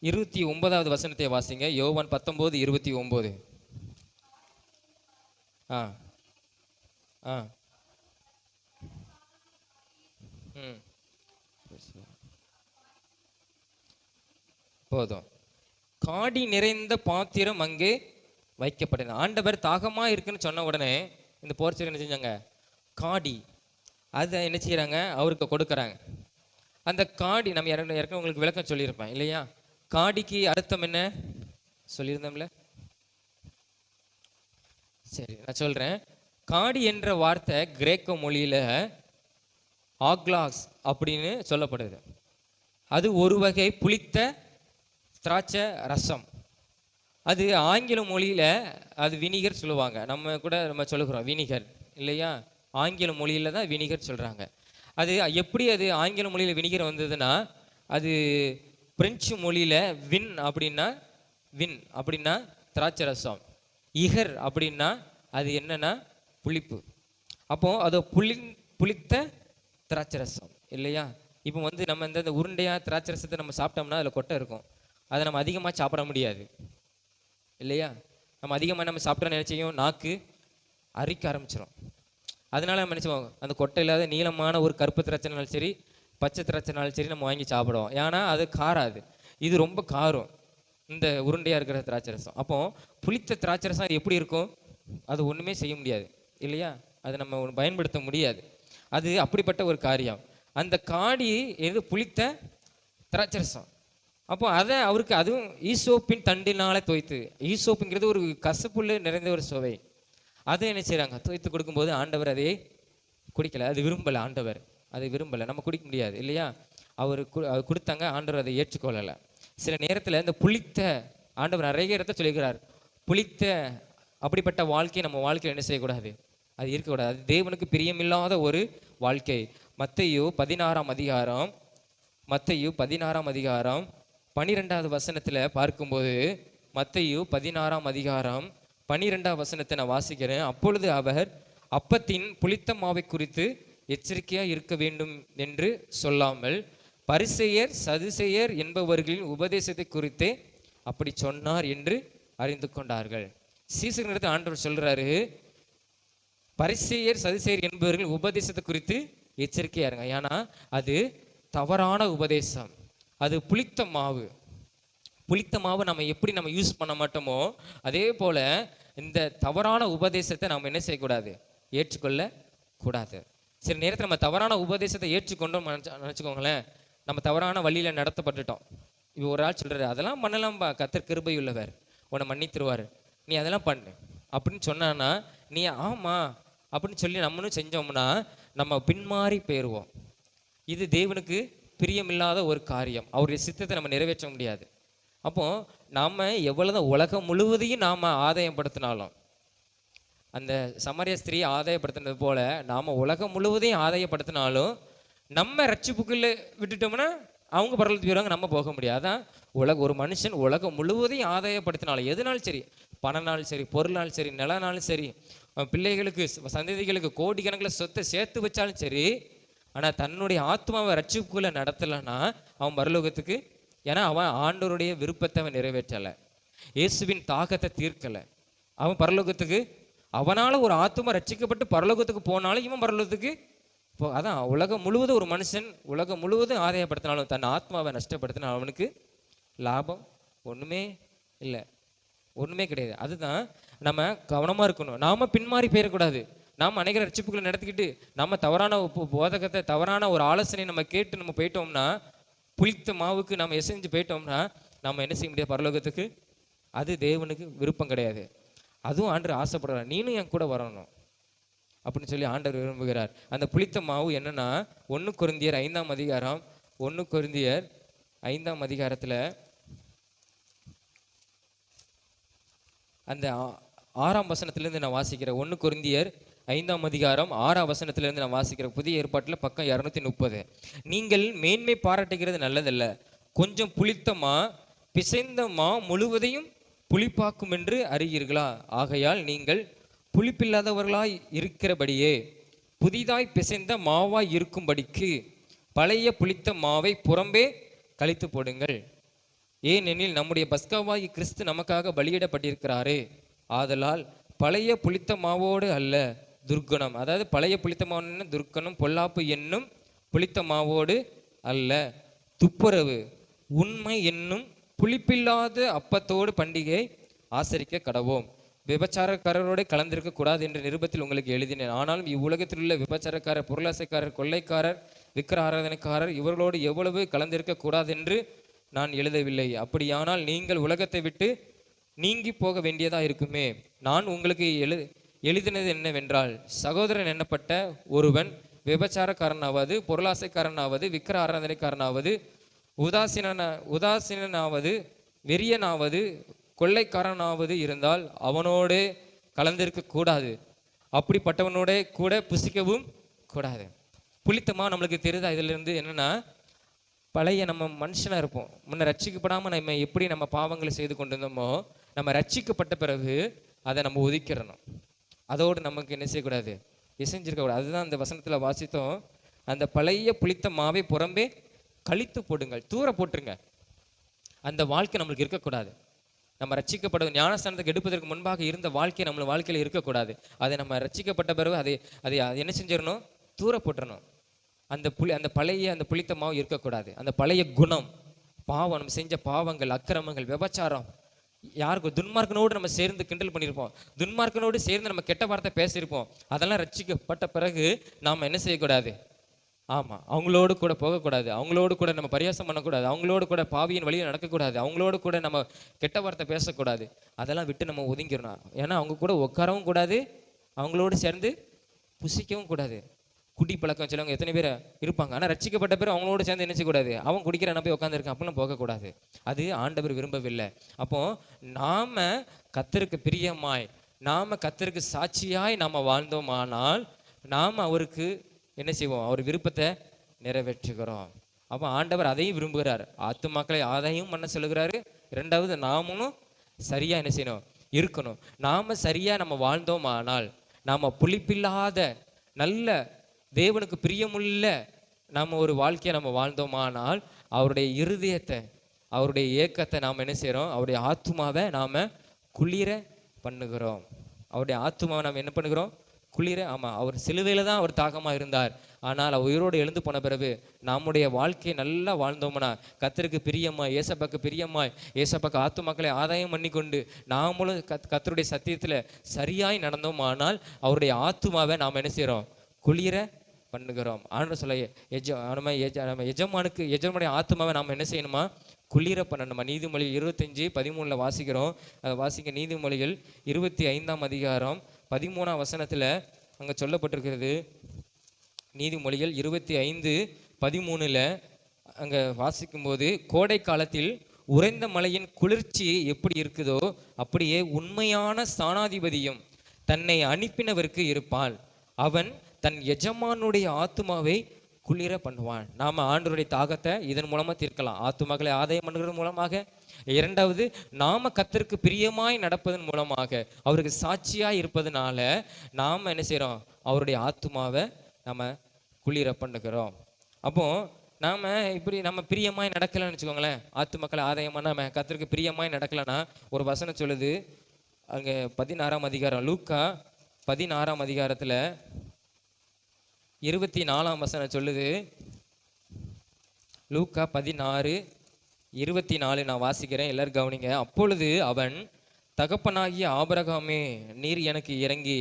29வது வசனத்தை வாசிங்க. யோவான் 19:29. போதும். காடி நிறைந்த பாத்திரம் அங்கே வைக்கப்பட்டது. ஆண்டவர் தாகமா இருக்குன்னு சொன்ன உடனே இந்த போர்ச்சர் என்ன செஞ்சாங்க, காடி அதை என்ன செய்யறாங்க, அவருக்கு கொடுக்குறாங்க. அந்த காடி நம்ம ஏற்கனவே உங்களுக்கு விளக்கம் சொல்லியிருப்பேன் இல்லையா? காடிக்கு அர்த்தம் என்ன சொல்லியிருந்தோம்ல? சரி, நான் சொல்றேன். காடி என்ற வார்த்தை கிரேக்க மொழியில ஆக்லாஸ் அப்படின்னு சொல்லப்படுது. அது ஒரு வகை புளித்த திராட்சை ரசம். அது ஆங்கில மொழியில அது வினிகர் சொல்லுவாங்க. நம்ம சொல்லுகிறோம் வினிகர் இல்லையா? ஆங்கில மொழியில தான் வினிகர் சொல்றாங்க. அது எப்படி அது ஆங்கில மொழியில வினிகர் வந்ததுன்னா, அது பிரெஞ்சு மொழியில வின் அப்படின்னா திராட்சை ரசம், இகர் அப்படின்னா அது என்னன்னா புளிப்பு. அப்போ அது புளித்த திராட்சை ரசம் இல்லையா? இப்போ நம்ம இந்த உருண்டையா திராட்சை ரசத்தை நம்ம சாப்பிட்டோம்னா அதில் கொட்டை இருக்கும். அதை நம்ம அதிகமாக சாப்பிட முடியாது இல்லையா? நம்ம அதிகமாக நம்ம சாப்பிட்டோன்னு நினைச்சையும் நாக்கு அரிக்க ஆரம்பிச்சிடும். அதனால நம்ம நினைச்சுவோம், அந்த கொட்டை இல்லாத நீளமான ஒரு கருப்பு திராட்சைனாலும் சரி, பச்சை திராட்சைனாலும் சரி நம்ம வாங்கி சாப்பிடுவோம். ஏன்னா அது காராது. இது ரொம்ப காரம் இந்த உருண்டையாக இருக்கிற திராட்சை ரசம். அப்போ புளித்த திராட்சை ரசம் அது எப்படி இருக்கும்? அது ஒன்றுமே செய்ய முடியாது இல்லையா? அதை நம்ம பயன்படுத்த முடியாது. அது அப்படிப்பட்ட ஒரு காரியம். அந்த காடி எது புளித்த திராட்சை ரசம். அப்போ அதை அவருக்கு அதுவும் ஈசோப்பின் தண்டினால தோய்த்து, ஈசோப்புங்கிறது ஒரு கசப்புள்ள நிறைந்த ஒரு சுவை. அதை என்ன செய்கிறாங்க, தோய்த்து கொடுக்கும்போது ஆண்டவர் அதை குடிக்கலை. அது விரும்பலை, ஆண்டவர் அதை விரும்பலை. நம்ம குடிக்க முடியாது இல்லையா? அவர் கொடுத்தாங்க, ஆண்டவர் அதை ஏற்றுக்கொள்ளலை. சில நேரத்தில் இந்த புளித்த, ஆண்டவர் நிறைய இடத்த சொல்லிக்கிறார், புளித்த அப்படிப்பட்ட வாழ்க்கையை நம்ம வாழ்க்கையில் என்ன செய்யக்கூடாது, அது இருக்கக்கூடாது. அது தேவனுக்கு பிரியமில்லாத ஒரு வாழ்க்கை. மத்தேயு 16ஆம் அதிகாரம் 12வது வசனத்தில் பார்க்கும்போது, மத்தேயு 16ஆம் அதிகாரம் 12வது வசனத்தை நான் வாசிக்கிறேன். அப்பொழுது அவர் அப்பத்தின் புளித்த மாவை குறித்து எச்சரிக்கையாக இருக்க வேண்டும் என்று சொல்லாமல் பரிசேயர் சதுசேயர் என்பவர்களின் உபதேசத்தை குறித்தே அப்படி சொன்னார் என்று அறிந்து கொண்டார்கள். சீசர்களிடத்தில் ஆண்டவர் சொல்றாரு, பரிசேயர் சதுசேயர் என்பவர்கள் உபதேசத்தை குறித்து எச்சரிக்கையா இருங்க. ஏன்னா அது தவறான உபதேசம். அது புளித்த மாவு நம்ம எப்படி நம்ம யூஸ் பண்ண மாட்டோமோ அதே போல இந்த தவறான உபதேசத்தை நம்ம என்ன செய்யக்கூடாது, ஏற்றுக்கொள்ள கூடாது. சில நேரத்தில் நம்ம தவறான உபதேசத்தை ஏற்றுக்கொண்டோம் நினச்சிக்கோங்களேன், நம்ம தவறான வழியில நடத்தப்பட்டுட்டோம். இப்போ ஒரு ஆள் சொல்றாரு, அதெல்லாம் பண்ணலாம்பா, கர்த்தர் கிருபை உள்ளவர், உன்னை மன்னித்துருவார், நீ அதெல்லாம் பண்ணு அப்படின்னு சொன்னான்னா, நீ ஆமா அப்படின்னு சொல்லி நம்மளும் செஞ்சோம்னா நம்ம பின்மாறி போயிடுவோம். இது தேவனுக்கு பிரியமில்லாத ஒரு காரியம். அவருடைய சித்தத்தை நம்ம நிறைவேற்ற முடியாது. அப்போ நாம எவ்வளவுதான் உலகம் முழுவதையும் நாம ஆதாயப்படுத்தினாலும், அந்த சமரிய ஸ்திரீ ஆதாயப்படுத்தினது போல நாம உலகம் முழுவதையும் ஆதாயப்படுத்தினாலும் நம்ம ரட்சிப்புக்குள்ள விட்டுட்டோம்னா அவங்க பரலத்துக்கு போயிடுவாங்க, நம்ம போக முடியாது. அதான் ஒரு மனுஷன் உலகம் முழுவதையும் ஆதாயப்படுத்தினாலும், எதுனாலும் சரி, பணனாலும் சரி, பொருளாலும் சரி, நிலனாலும் சரி, பிள்ளைகளுக்கு சந்ததிகளுக்கு கோடிக்கணக்கில் சொத்தை சேர்த்து வச்சாலும் சரி, ஆனா தன்னுடைய ஆத்மாவை ரட்சிப்புக்குள்ள நடத்தலைன்னா அவன் பரலோகத்துக்கு, ஏன்னா அவன் ஆண்டவருடைய விருப்பத்தை அவன் நிறைவேற்றலை, இயேசுவின் தாகத்தை தீர்க்கலை, அவன் பரலோகத்துக்கு, அவனால ஒரு ஆத்மா ரட்சிக்கப்பட்டு பரலோகத்துக்கு போனாலும் இவன் பரலோகத்துக்கு அதான் உலகம் முழுவதும் ஒரு மனுஷன் உலகம் முழுவதும் ஆதாயப்படுத்தினாலும் தன் ஆத்மாவை நஷ்டப்படுத்தினாலும் அவனுக்கு லாபம் ஒண்ணுமே இல்லை, ஒண்ணுமே கிடையாது. அதுதான் நம்ம கவனமா இருக்கணும். நாம பின்மாறி போயிடக்கூடாது. நாம் அநேக ரட்சிப்புகளை நடத்திக்கிட்டு நம்ம தவறான போதகத்தை, தவறான ஒரு ஆலோசனை நம்ம கேட்டு நம்ம போயிட்டோம்னா, புளித்த மாவுக்கு நம்ம எசைஞ்சு போயிட்டோம்னா நம்ம என்ன செய்ய முடியாது பரலோகத்துக்கு. அது தேவனுக்கு விருப்பம் கிடையாது. அதுவும் ஆண்டவர் ஆசைப்படுறார், நீனும் என் கூட வரணும் அப்படின்னு சொல்லி ஆண்டவர் விரும்புகிறார். அந்த புளித்த மாவு என்னன்னா 1 கொரிந்தியர் 5ஆம் அதிகாரம் 1 கொரிந்தியர் 5ஆம் அதிகாரத்துல அந்த 6ஆம் வசனத்திலிருந்து நான் வாசிக்கிறேன். 1 கொரிந்தியர் 5ஆம் அதிகாரம் 6ஆம் வசனத்திலிருந்து நான் வாசிக்கிறேன். புதிய ஏற்பாட்டில் பக்கம் 230. நீங்கள் மேன்மை பாராட்டுகிறது நல்லதல்ல, கொஞ்சம் புளித்த மா பிசைந்த மா முழுவதையும் புளிப்பாக்கும் என்று அறியீர்களா? ஆகையால் நீங்கள் புளிப்பில்லாதவர்களாய் இருக்கிறபடியே புதிதாய் பிசைந்த மாவாய் இருக்கும்படிக்கு பழைய புளித்த மாவை புறம்பே கழித்து போடுங்கள். ஏனெனில் நம்முடைய பஸ்காவாகி கிறிஸ்து நமக்காக பலியிடப்பட்டிருக்கிறாரே. ஆதலால் பழைய புளித்த மாவோடு அல்ல துர்க்குணம், அதாவது பழைய புளித்த மாவு துர்க்கணம் பொல்லாப்பு என்னும் புளித்த மாவோடு அல்ல, துப்புரவு உண்மை என்னும் புளிப்பில்லாத அப்பத்தோடு பண்டிகை ஆசரிக்க கடவோம். விபச்சாரக்காரரோடு கலந்திருக்க கூடாது என்ற நிருபத்தில் உங்களுக்கு எழுதினேன். ஆனாலும் இவ்வுலகத்தில் உள்ள விபச்சாரக்காரர், பொருளாசைக்காரர், கொள்ளைக்காரர், விக்கிர ஆராதனைக்காரர் இவர்களோடு எவ்வளவு கலந்திருக்க கூடாது என்று நான் எழுதவில்லை. அப்படியானால் நீங்கள் உலகத்தை விட்டு நீங்கி போக வேண்டியதா இருக்குமே. நான் உங்களுக்கு எழுதினது என்னவென்றால், சகோதரன் எண்ணப்பட்ட ஒருவன் விபச்சாரக்காரனாவது, பொருளாசைக்காரனாவது, விக்கிர ஆராதனைக்காரனாவது, உதாசீனாவது, வெறியனாவது, கொள்ளைக்காரனாவது இருந்தால் அவனோடு கலந்திருக்க கூடாது, அப்படிப்பட்டவனோட கூட புசிக்கவும் கூடாது. புளித்தமா நம்மளுக்கு தெரியுதா? இதுல இருந்து என்னன்னா, பழைய நம்ம மனுஷனா இருப்போம். முன்ன ரட்சிக்கப்படாம நம்ம எப்படி நம்ம பாவங்களை செய்து கொண்டிருந்தோமோ, நம்ம ரட்சிக்கப்பட்ட பிறகு அதை நம்ம ஒதுக்கிடணும். அதோடு நமக்கு என்ன செய்யக்கூடாது, இசைஞ்சிருக்க கூடாது. அதுதான் அந்த வசனத்துல வாசித்தோம். அந்த பழைய புளித்த மாவை புறம்பே கழித்து போடுங்கள், தூர போட்டுருங்க. அந்த வாழ்க்கை நம்மளுக்கு இருக்கக்கூடாது. நம்ம ரட்சிக்கப்பட ஞானஸ்தானத்துக்கு எடுப்பதற்கு முன்பாக இருந்த வாழ்க்கை நம்ம வாழ்க்கையில இருக்கக்கூடாது. அதை நம்ம ரட்சிக்கப்பட்ட பிறகு அதை என்ன செஞ்சிடணும், தூர போட்டுறணும். அந்த பழைய அந்த புளித்த மாவு இருக்கக்கூடாது. அந்த பழைய குணம், பாவம், நம்ம செஞ்ச பாவங்கள், அக்கிரமங்கள், விபச்சாரம், யாருக்கு துன்மார்க்கனோடு நம்ம சேர்ந்து கிண்டல் பண்ணியிருப்போம், துன்மார்க்கனோடு சேர்ந்து நம்ம கெட்ட வார்த்தை பேசியிருப்போம். அதெல்லாம் ரட்சிக்கப்பட்ட பிறகு நாம் என்ன செய்யக்கூடாது, ஆமாம், அவங்களோடு கூட போகக்கூடாது, அவங்களோடு கூட நம்ம பரியாசம் பண்ணக்கூடாது, அவங்களோடு கூட பாவியின் வழியில் நடக்கக்கூடாது, அவங்களோடு கூட நம்ம கெட்ட வார்த்தை பேசக்கூடாது. அதெல்லாம் விட்டு நம்ம ஒதுங்கிடணும். ஏன்னா அவங்க கூட உட்காரவும் கூடாது, அவங்களோடு சேர்ந்து புசிக்கவும் கூடாது. குடி பழக்கம் சிலவங்க எத்தனை பேர் இருப்பாங்க, ஆனால் ரட்சிக்கப்பட்ட பேர் அவங்களோட சேர்ந்து என்ன செய்யக்கூடாது, அவங்க குடிக்கிற போய் உட்காந்துருக்கான் அப்படிலாம் போகக்கூடாது. அது ஆண்டவர் விரும்பவில்லை. அப்போ நாம கர்த்தருக்கு பிரியமாய், நாம கர்த்தருக்கு சாட்சியாய் நாம வாழ்ந்தோமானால் நாம் அவருக்கு என்ன செய்வோம், அவர் விருப்பத்தை நிறைவேற்றுகிறோம். அப்போ ஆண்டவர் அதையும் விரும்புகிறார். ஆத்துமாக்களை ஆதாயம் பண்ண சொல்லுகிறாரு. இரண்டாவது நாமளும் சரியா என்ன செய்யணும், இருக்கணும். நாம சரியா நம்ம வாழ்ந்தோமானால், நாம புளிப்பில்லாத நல்ல தேவனுக்கு பிரியமுள்ள நம்ம ஒரு வாழ்க்கையை நம்ம வாழ்ந்தோமானால், அவருடைய இருதயத்தை, அவருடைய ஏக்கத்தை நாம் என்ன செய்கிறோம், அவருடைய ஆத்துமாவை நாம் குளிர பண்ணுகிறோம். அவருடைய ஆத்துமாவை நாம் என்ன பண்ணுகிறோம், குளிர. ஆமாம், அவர் சிலுவையில் தான் அவர் தாகமாக இருந்தார். ஆனால் அவர் உயிரோடு எழுந்து போன பிறகு நம்முடைய வாழ்க்கையை நல்லா வாழ்ந்தோம்னா, கர்த்தருக்கு பிரியமாய், ஏசப்பாக்கு பிரியமாய், ஏசப்பாக்கு ஆத்துமாக்களை ஆதாயம் பண்ணி கொண்டு நாமளும் கர்த்தருடைய சத்தியத்தில் சரியாய் நடந்தோமானால், அவருடைய ஆத்துமாவை நாம் என்ன செய்கிறோம், குளிர பண்ணுகிறோம். ஆண்டவர் சொல்ல நம்ம எஜமானுடைய ஆத்துமாவை நாம் என்ன செய்யணுமா, குளிர பண்ணணுமா. நீதிமொழி 25:13 வாசிக்கிறோம். வாசிக்க நீதிமொழிகள் 25ஆம் அதிகாரம் 13ஆம் வசனத்துல அங்க சொல்லப்பட்டிருக்கிறது. நீதிமொழிகள் 25:13 அங்க வாசிக்கும் போது, கோடை காலத்தில் உறைந்த மலையின் குளிர்ச்சி எப்படி இருக்குதோ அப்படியே உண்மையான ஸ்தானாதிபதியும் தன்னை அனுப்பினவருக்கு இருப்பாள். அவன் தன் எஜமானுடைய ஆத்துமாவை குளிர பண்ணுவான். நாம ஆண்டவருடைய தாகத்தை இதன் மூலமா தீர்க்கலாம், ஆத்துமாக்களை ஆதாயம் பண்ணுறது மூலமாக. இரண்டாவது, நாம கர்த்தருக்கு பிரியமாய் நடப்பதன் மூலமாக, அவருக்கு சாட்சியாய் இருப்பதனால நாம என்ன செய்யறோம், அவருடைய ஆத்துமாவை நம்ம குளிர பண்ணுகிறோம். அப்போ நாம இப்படி நம்ம பிரியமாய் நடக்கலன்னு வச்சுக்கோங்களேன், ஆத்துமக்களை ஆதாயம் பண்ணாம கர்த்தருக்கு பிரியமாய் நடக்கலன்னா, ஒரு வசனம் சொல்லுது அங்க 16ஆம் அதிகாரம், லூக்கா 16ஆம் அதிகாரத்துல 24ஆம் வசனம் சொல்லுது. லூக்கா 16:24 நான் வாசிக்கிறேன், எல்லாரும் கவனிங்க. அப்பொழுது அவன், தகப்பனாகிய ஆபிரகாமே, நீர் எனக்கு இறங்கி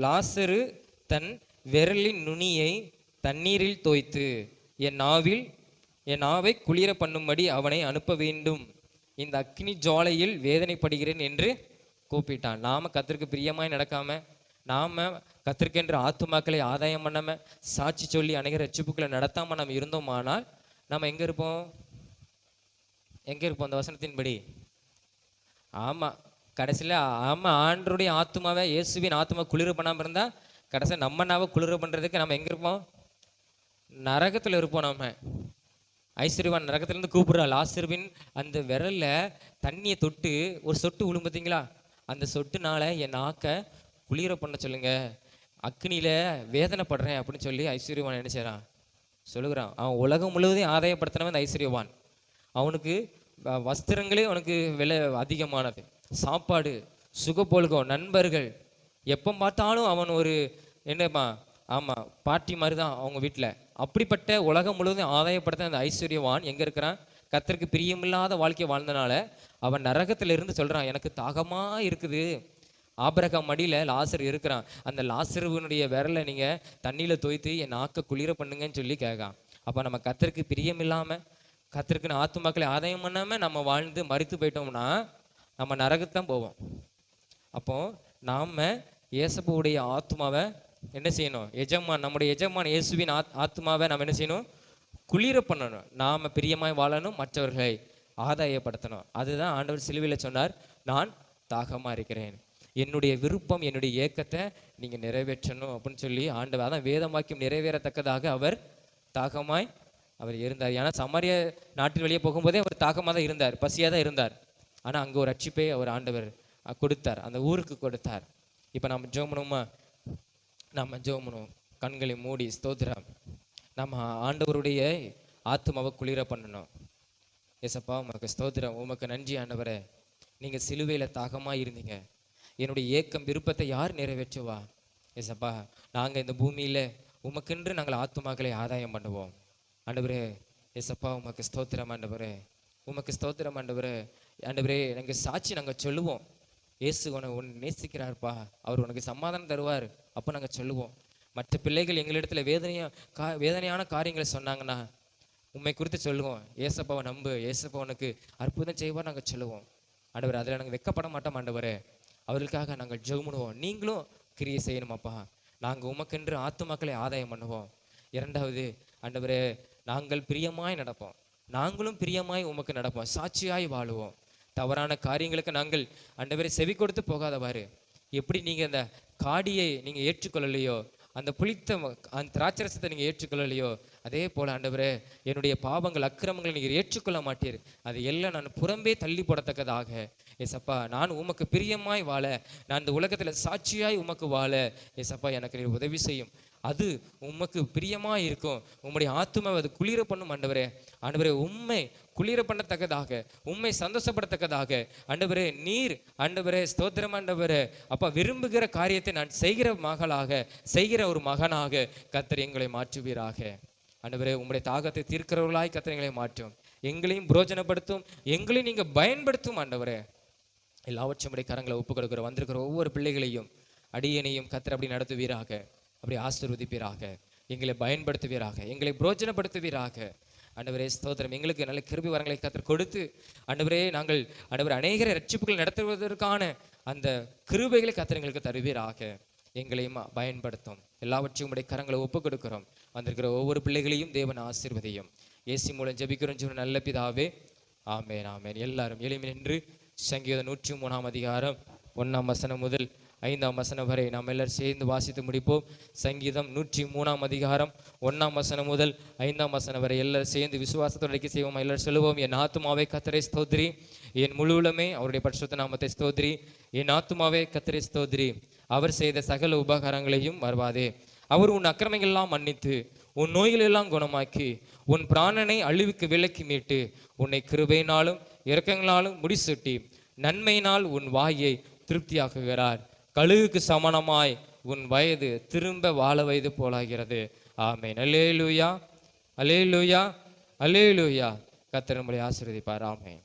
லாசரு தன் விரலின் நுனியை தண்ணீரில் தோய்த்து என் நாவை குளிர பண்ணும்படி அவனை அனுப்ப வேண்டும். இந்த அக்னி ஜுவாலையில் வேதனைப்படுகிறேன் என்று கூப்பிட்டான். நாம கர்த்தருக்கு பிரியமாய் நடக்காம, நாம கர்த்தருக்கென்று ஆத்துமாக்களை ஆதாயம் பண்ணாம, சாட்சி சொல்லி அநேக ரட்சிப்புக்களை நடத்தாம நம்ம இருந்தோமானால் நம்ம எங்க இருப்போம்? அந்த வசனத்தின்படி ஆமா, கடைசியில ஆமா, ஆண்டருடைய ஆத்துமாவை, இயேசுவின் ஆத்துமா குளிர பண்ணாம இருந்தா கடைசியில் நம்ம நாவை குளிர பண்றதுக்கு நம்ம எங்க இருப்போம்? நரகத்துல இருப்போம். நம்ம ஐஸ்வர்யவான் நரகத்திலிருந்து கூப்பிடுறா. லாசருவின் அந்த விரல்ல தண்ணியை தொட்டு ஒரு சொட்டு விழும் பார்த்தீங்களா, அந்த சொட்டுனால என் நாக்க குளிர பண்ண சொல்லுங்க, அக்னியில வேதனைப்படுறேன் அப்படின்னு சொல்லி ஐஸ்வர்யவான் என்ன செய்யறான் சொல்லுகிறான். அவன் உலகம் முழுவதையும் ஆதாயப்படுத்தினவன் அந்த ஐஸ்வர்யவான். அவனுக்கு வஸ்திரங்களே அவனுக்கு விலை அதிகமானது, சாப்பாடு, சுகப்பொழுகம், நண்பர்கள், எப்போ பார்த்தாலும் அவன் ஒரு என்னப்பா ஆமா பார்ட்டி மாதிரி தான் அவங்க வீட்டில். அப்படிப்பட்ட உலகம் முழுவதும் ஆதாயப்படுத்த அந்த ஐஸ்வர்யவான் எங்க இருக்கிறான்? கர்த்தருக்கு பிரியமில்லாத வாழ்க்கையை வாழ்ந்தனால அவன் நரகத்துல இருந்து சொல்றான், எனக்கு தாகமா இருக்குது. ஆபிரகாம் மடியில லாசர் இருக்கிறான், அந்த லாசருவனுடைய விரலை நீங்க தண்ணியில தோய்த்து என் நாக்க குளிர பண்ணுங்கன்னு சொல்லி கேட்கான். அப்ப நம்ம கர்த்தருக்கு பிரியம் இல்லாம, கர்த்தருக்குன்னு ஆத்துமாக்களை ஆதாயம் பண்ணாம நம்ம வாழ்ந்து மரித்து போயிட்டோம்னா நம்ம நரகத்தான் போவோம். அப்போ நாம இயேசுவுடைய ஆத்மாவை என்ன செய்யணும்? நம்முடைய எஜமான் இயேசுவின் ஆத்மாவை நம்ம என்ன செய்யணும்? குளிர பண்ணணும். நாம பிரியமாய் வாழணும், மற்றவர்களை ஆதாயப்படுத்தணும். அதுதான் ஆண்டவர் சிலுவையில் சொன்னார், நான் தாகமா இருக்கிறேன், என்னுடைய விருப்பம், என்னுடைய ஏக்கத்தை நீங்க நிறைவேற்றணும் அப்படின்னு சொல்லி ஆண்டவர், அதான் வேத வாக்கியம் நிறைவேறத்தக்கதாக அவர் தாகமாய் அவர் இருந்தார். ஏன்னா சமாரிய நாட்டில் வெளியே போகும்போதே அவர் தாகமாக தான் இருந்தார், பசியாக தான் இருந்தார். ஆனால் அங்கே ஒரு ரட்சிப்பை அவர் ஆண்டவர் கொடுத்தார், அந்த ஊருக்கு கொடுத்தார். இப்போ நம்ம ஜெபம் பண்ணுவோம், கண்களை மூடி ஸ்தோத்திரம். நம்ம ஆண்டவருடைய ஆத்துமாவை குளிர பண்ணணும். ஏசப்பா உமக்கு ஸ்தோத்திரம், உமக்கு நன்றி ஆண்டவரே, நீங்கள் சிலுவையில் தாகமாக இருந்தீங்க, என்னுடைய ஏக்கம் விருப்பத்தை யார் நிறைவேற்றுவா? ஏசப்பா நாங்கள் இந்த பூமியில் உமக்கென்று நாங்கள் ஆத்துமாக்களை ஆதாயம் பண்ணுவோம் ஆண்டவரே. ஏசப்பா உமக்கு ஸ்தோத்திரம் ஆண்டவரே, உமக்கு ஸ்தோத்திரம் ஆண்டவரே. ஆண்டவரே நாங்கள் சாட்சி நாங்கள் சொல்லுவோம், இயேசு உன்னை நேசிக்கிறார்ப்பா, அவர் உனக்கு சமாதானம் தருவார். அப்போ நாங்கள் சொல்லுவோம். மற்ற பிள்ளைகள் எங்களிடத்துல வேதனையான காரியங்களை சொன்னாங்கன்னா உண்மை குறித்து சொல்லுவோம், ஏசப்பாவை நம்பு, ஏசப்பா உனக்கு அற்புதம் செய்வார் நாங்கள் சொல்லுவோம் ஆண்டவர். அதில் நாங்கள் வெக்கப்பட மாட்டோம் ஆண்டவரே. அவர்களுக்காக நாங்கள் ஜெபம். நீங்களும் கிரியை செய்யணுமாப்பா. நாங்கள் உமக்கென்று ஆத்துமாக்களை ஆதாயம் பண்ணுவோம். இரண்டாவது ஆண்டவரே, நாங்கள் பிரியமாய் நடப்போம், நாங்களும் பிரியமாய் உமக்கு நடப்போம், சாட்சியாய் வாழுவோம். தவறான காரியங்களுக்கு நாங்கள் ஆண்டவரே செவி கொடுத்து போகாதவாறு, எப்படி நீங்கள் அந்த காடியை நீங்கள் ஏற்றுக்கொள்ளலையோ, அந்த புளித்த அந்த திராட்சரசத்தை நீங்கள் ஏற்றுக்கொள்ளலையோ, அதே போல் ஆண்டவரே என்னுடைய பாவங்கள் அக்கிரமங்களை நீங்கள் ஏற்றுக்கொள்ள மாட்டீர். அது எல்லாம் நான் புறம்பே தள்ளி போடத்தக்கதாக ஏசப்பா நான் உமக்கு பிரியமாய் வாழ, நான் இந்த உலகத்தில் சாட்சியாய் உமக்கு வாழ ஏசப்பா எனக்கு நீர் உதவி செய்யும். அது உமக்கு பிரியமாக இருக்கும். உம்முடைய ஆத்துமாவை அது குளிர பண்ணும் ஆண்டவரே. ஆண்டவரே உண்மை குளிர பண்ணத்தக்கதாக, உண்மை சந்தோஷப்படத்தக்கதாக ஆண்டவரே நீர் ஆண்டவரே ஸ்தோத்திரம் ஆண்டவரே. அப்பா விரும்புகிற காரியத்தை நான் செய்கிற மகளாக, செய்கிற ஒரு மகனாக கர்த்தர் எங்களை மாற்றுவீராக ஆண்டவரே. உம்முடைய தாகத்தை தீர்க்கிறவர்களாய் கர்த்தர் எங்களை மாற்றும், எங்களையும் புரோஜனப்படுத்தும், எங்களையும் நீங்க பயன்படுத்தும் ஆண்டவரே. எல்லாவற்றும் உடைய கரங்களை ஒப்பு கொடுக்கிற வந்திருக்கிற ஒவ்வொரு பிள்ளைகளையும் அடியனையும் கர்த்தர் அப்படி நடத்துவீராக, அப்படி ஆசீர்வதிப்பீராக, எங்களை பயன்படுத்துவீராக, எங்களை புரோஜனப்படுத்துவீராக ஆண்டவரே. ஸ்தோத்திரம். எங்களுக்கு நல்ல கிருபை வரங்களை கர்த்தர் கொடுத்து ஆண்டவரே நாங்கள் ஆண்டவரே அநேகரை ரட்சிப்புகள் நடத்துவதற்கான அந்த கிருபைகளை கர்த்தர் எங்களுக்கு தருவீராக, எங்களையும் பயன்படுத்தும். எல்லாவற்றையும் உடைய கரங்களை ஒப்பு கொடுக்கிறோம். வந்திருக்கிற ஒவ்வொரு பிள்ளைகளையும் தேவன் ஆசீர்வதியும். இயேசு மூலம் ஜெபிக்கிறோம் சொன்ன நல்ல பிதாவே, ஆமேன் ஆமேன். எல்லாரும் எளிமை நின்று சங்கீதம் 103ஆம் அதிகாரம் 1ஆம் வசனம் முதல் 5ஆம் வசனம் வரை நாம் எல்லாரும் சேர்ந்து வாசித்து முடிப்போம். சங்கீதம் 103ஆம் அதிகாரம் 1ஆம் வசனம் முதல் 5ஆம் வசனம் வரை எல்லாரும் சேர்ந்து விசுவாசத்தோடு அறிக்கை செய்வோம். எல்லாரும் சொல்லுவோம், என் ஆத்துமாவே கர்த்தரை ஸ்தோத்திரி, என் முழுவலுமே அவருடைய பரிசுத்த நாமத்தை ஸ்தோத்திரி. என் ஆத்துமாவே கர்த்தரை ஸ்தோத்திரி, அவர் செய்த சகல உபகாரங்களையும் மறவாதே. அவர் உன் அக்கிரமைகள்லாம் மன்னித்து உன் நோய்களெல்லாம் குணமாக்கி உன் பிராணனை அழிவுக்கு விலக்கி மீட்டு உன்னை கிருபையினாலும் இரக்கங்களாலும் முடிசூட்டி நன்மையினால் உன் வாயை திருப்தியாக்குகிறார். கழுகுக்கு சமானமாய் உன் வயது திரும்ப வாழ வயது போலாகிறது. ஆமென். அல்லேலூயா, அல்லேலூயா, அல்லேலூயா. கர்த்தர் உம்மை ஆசீர்வதிப்பார். ஆமென்.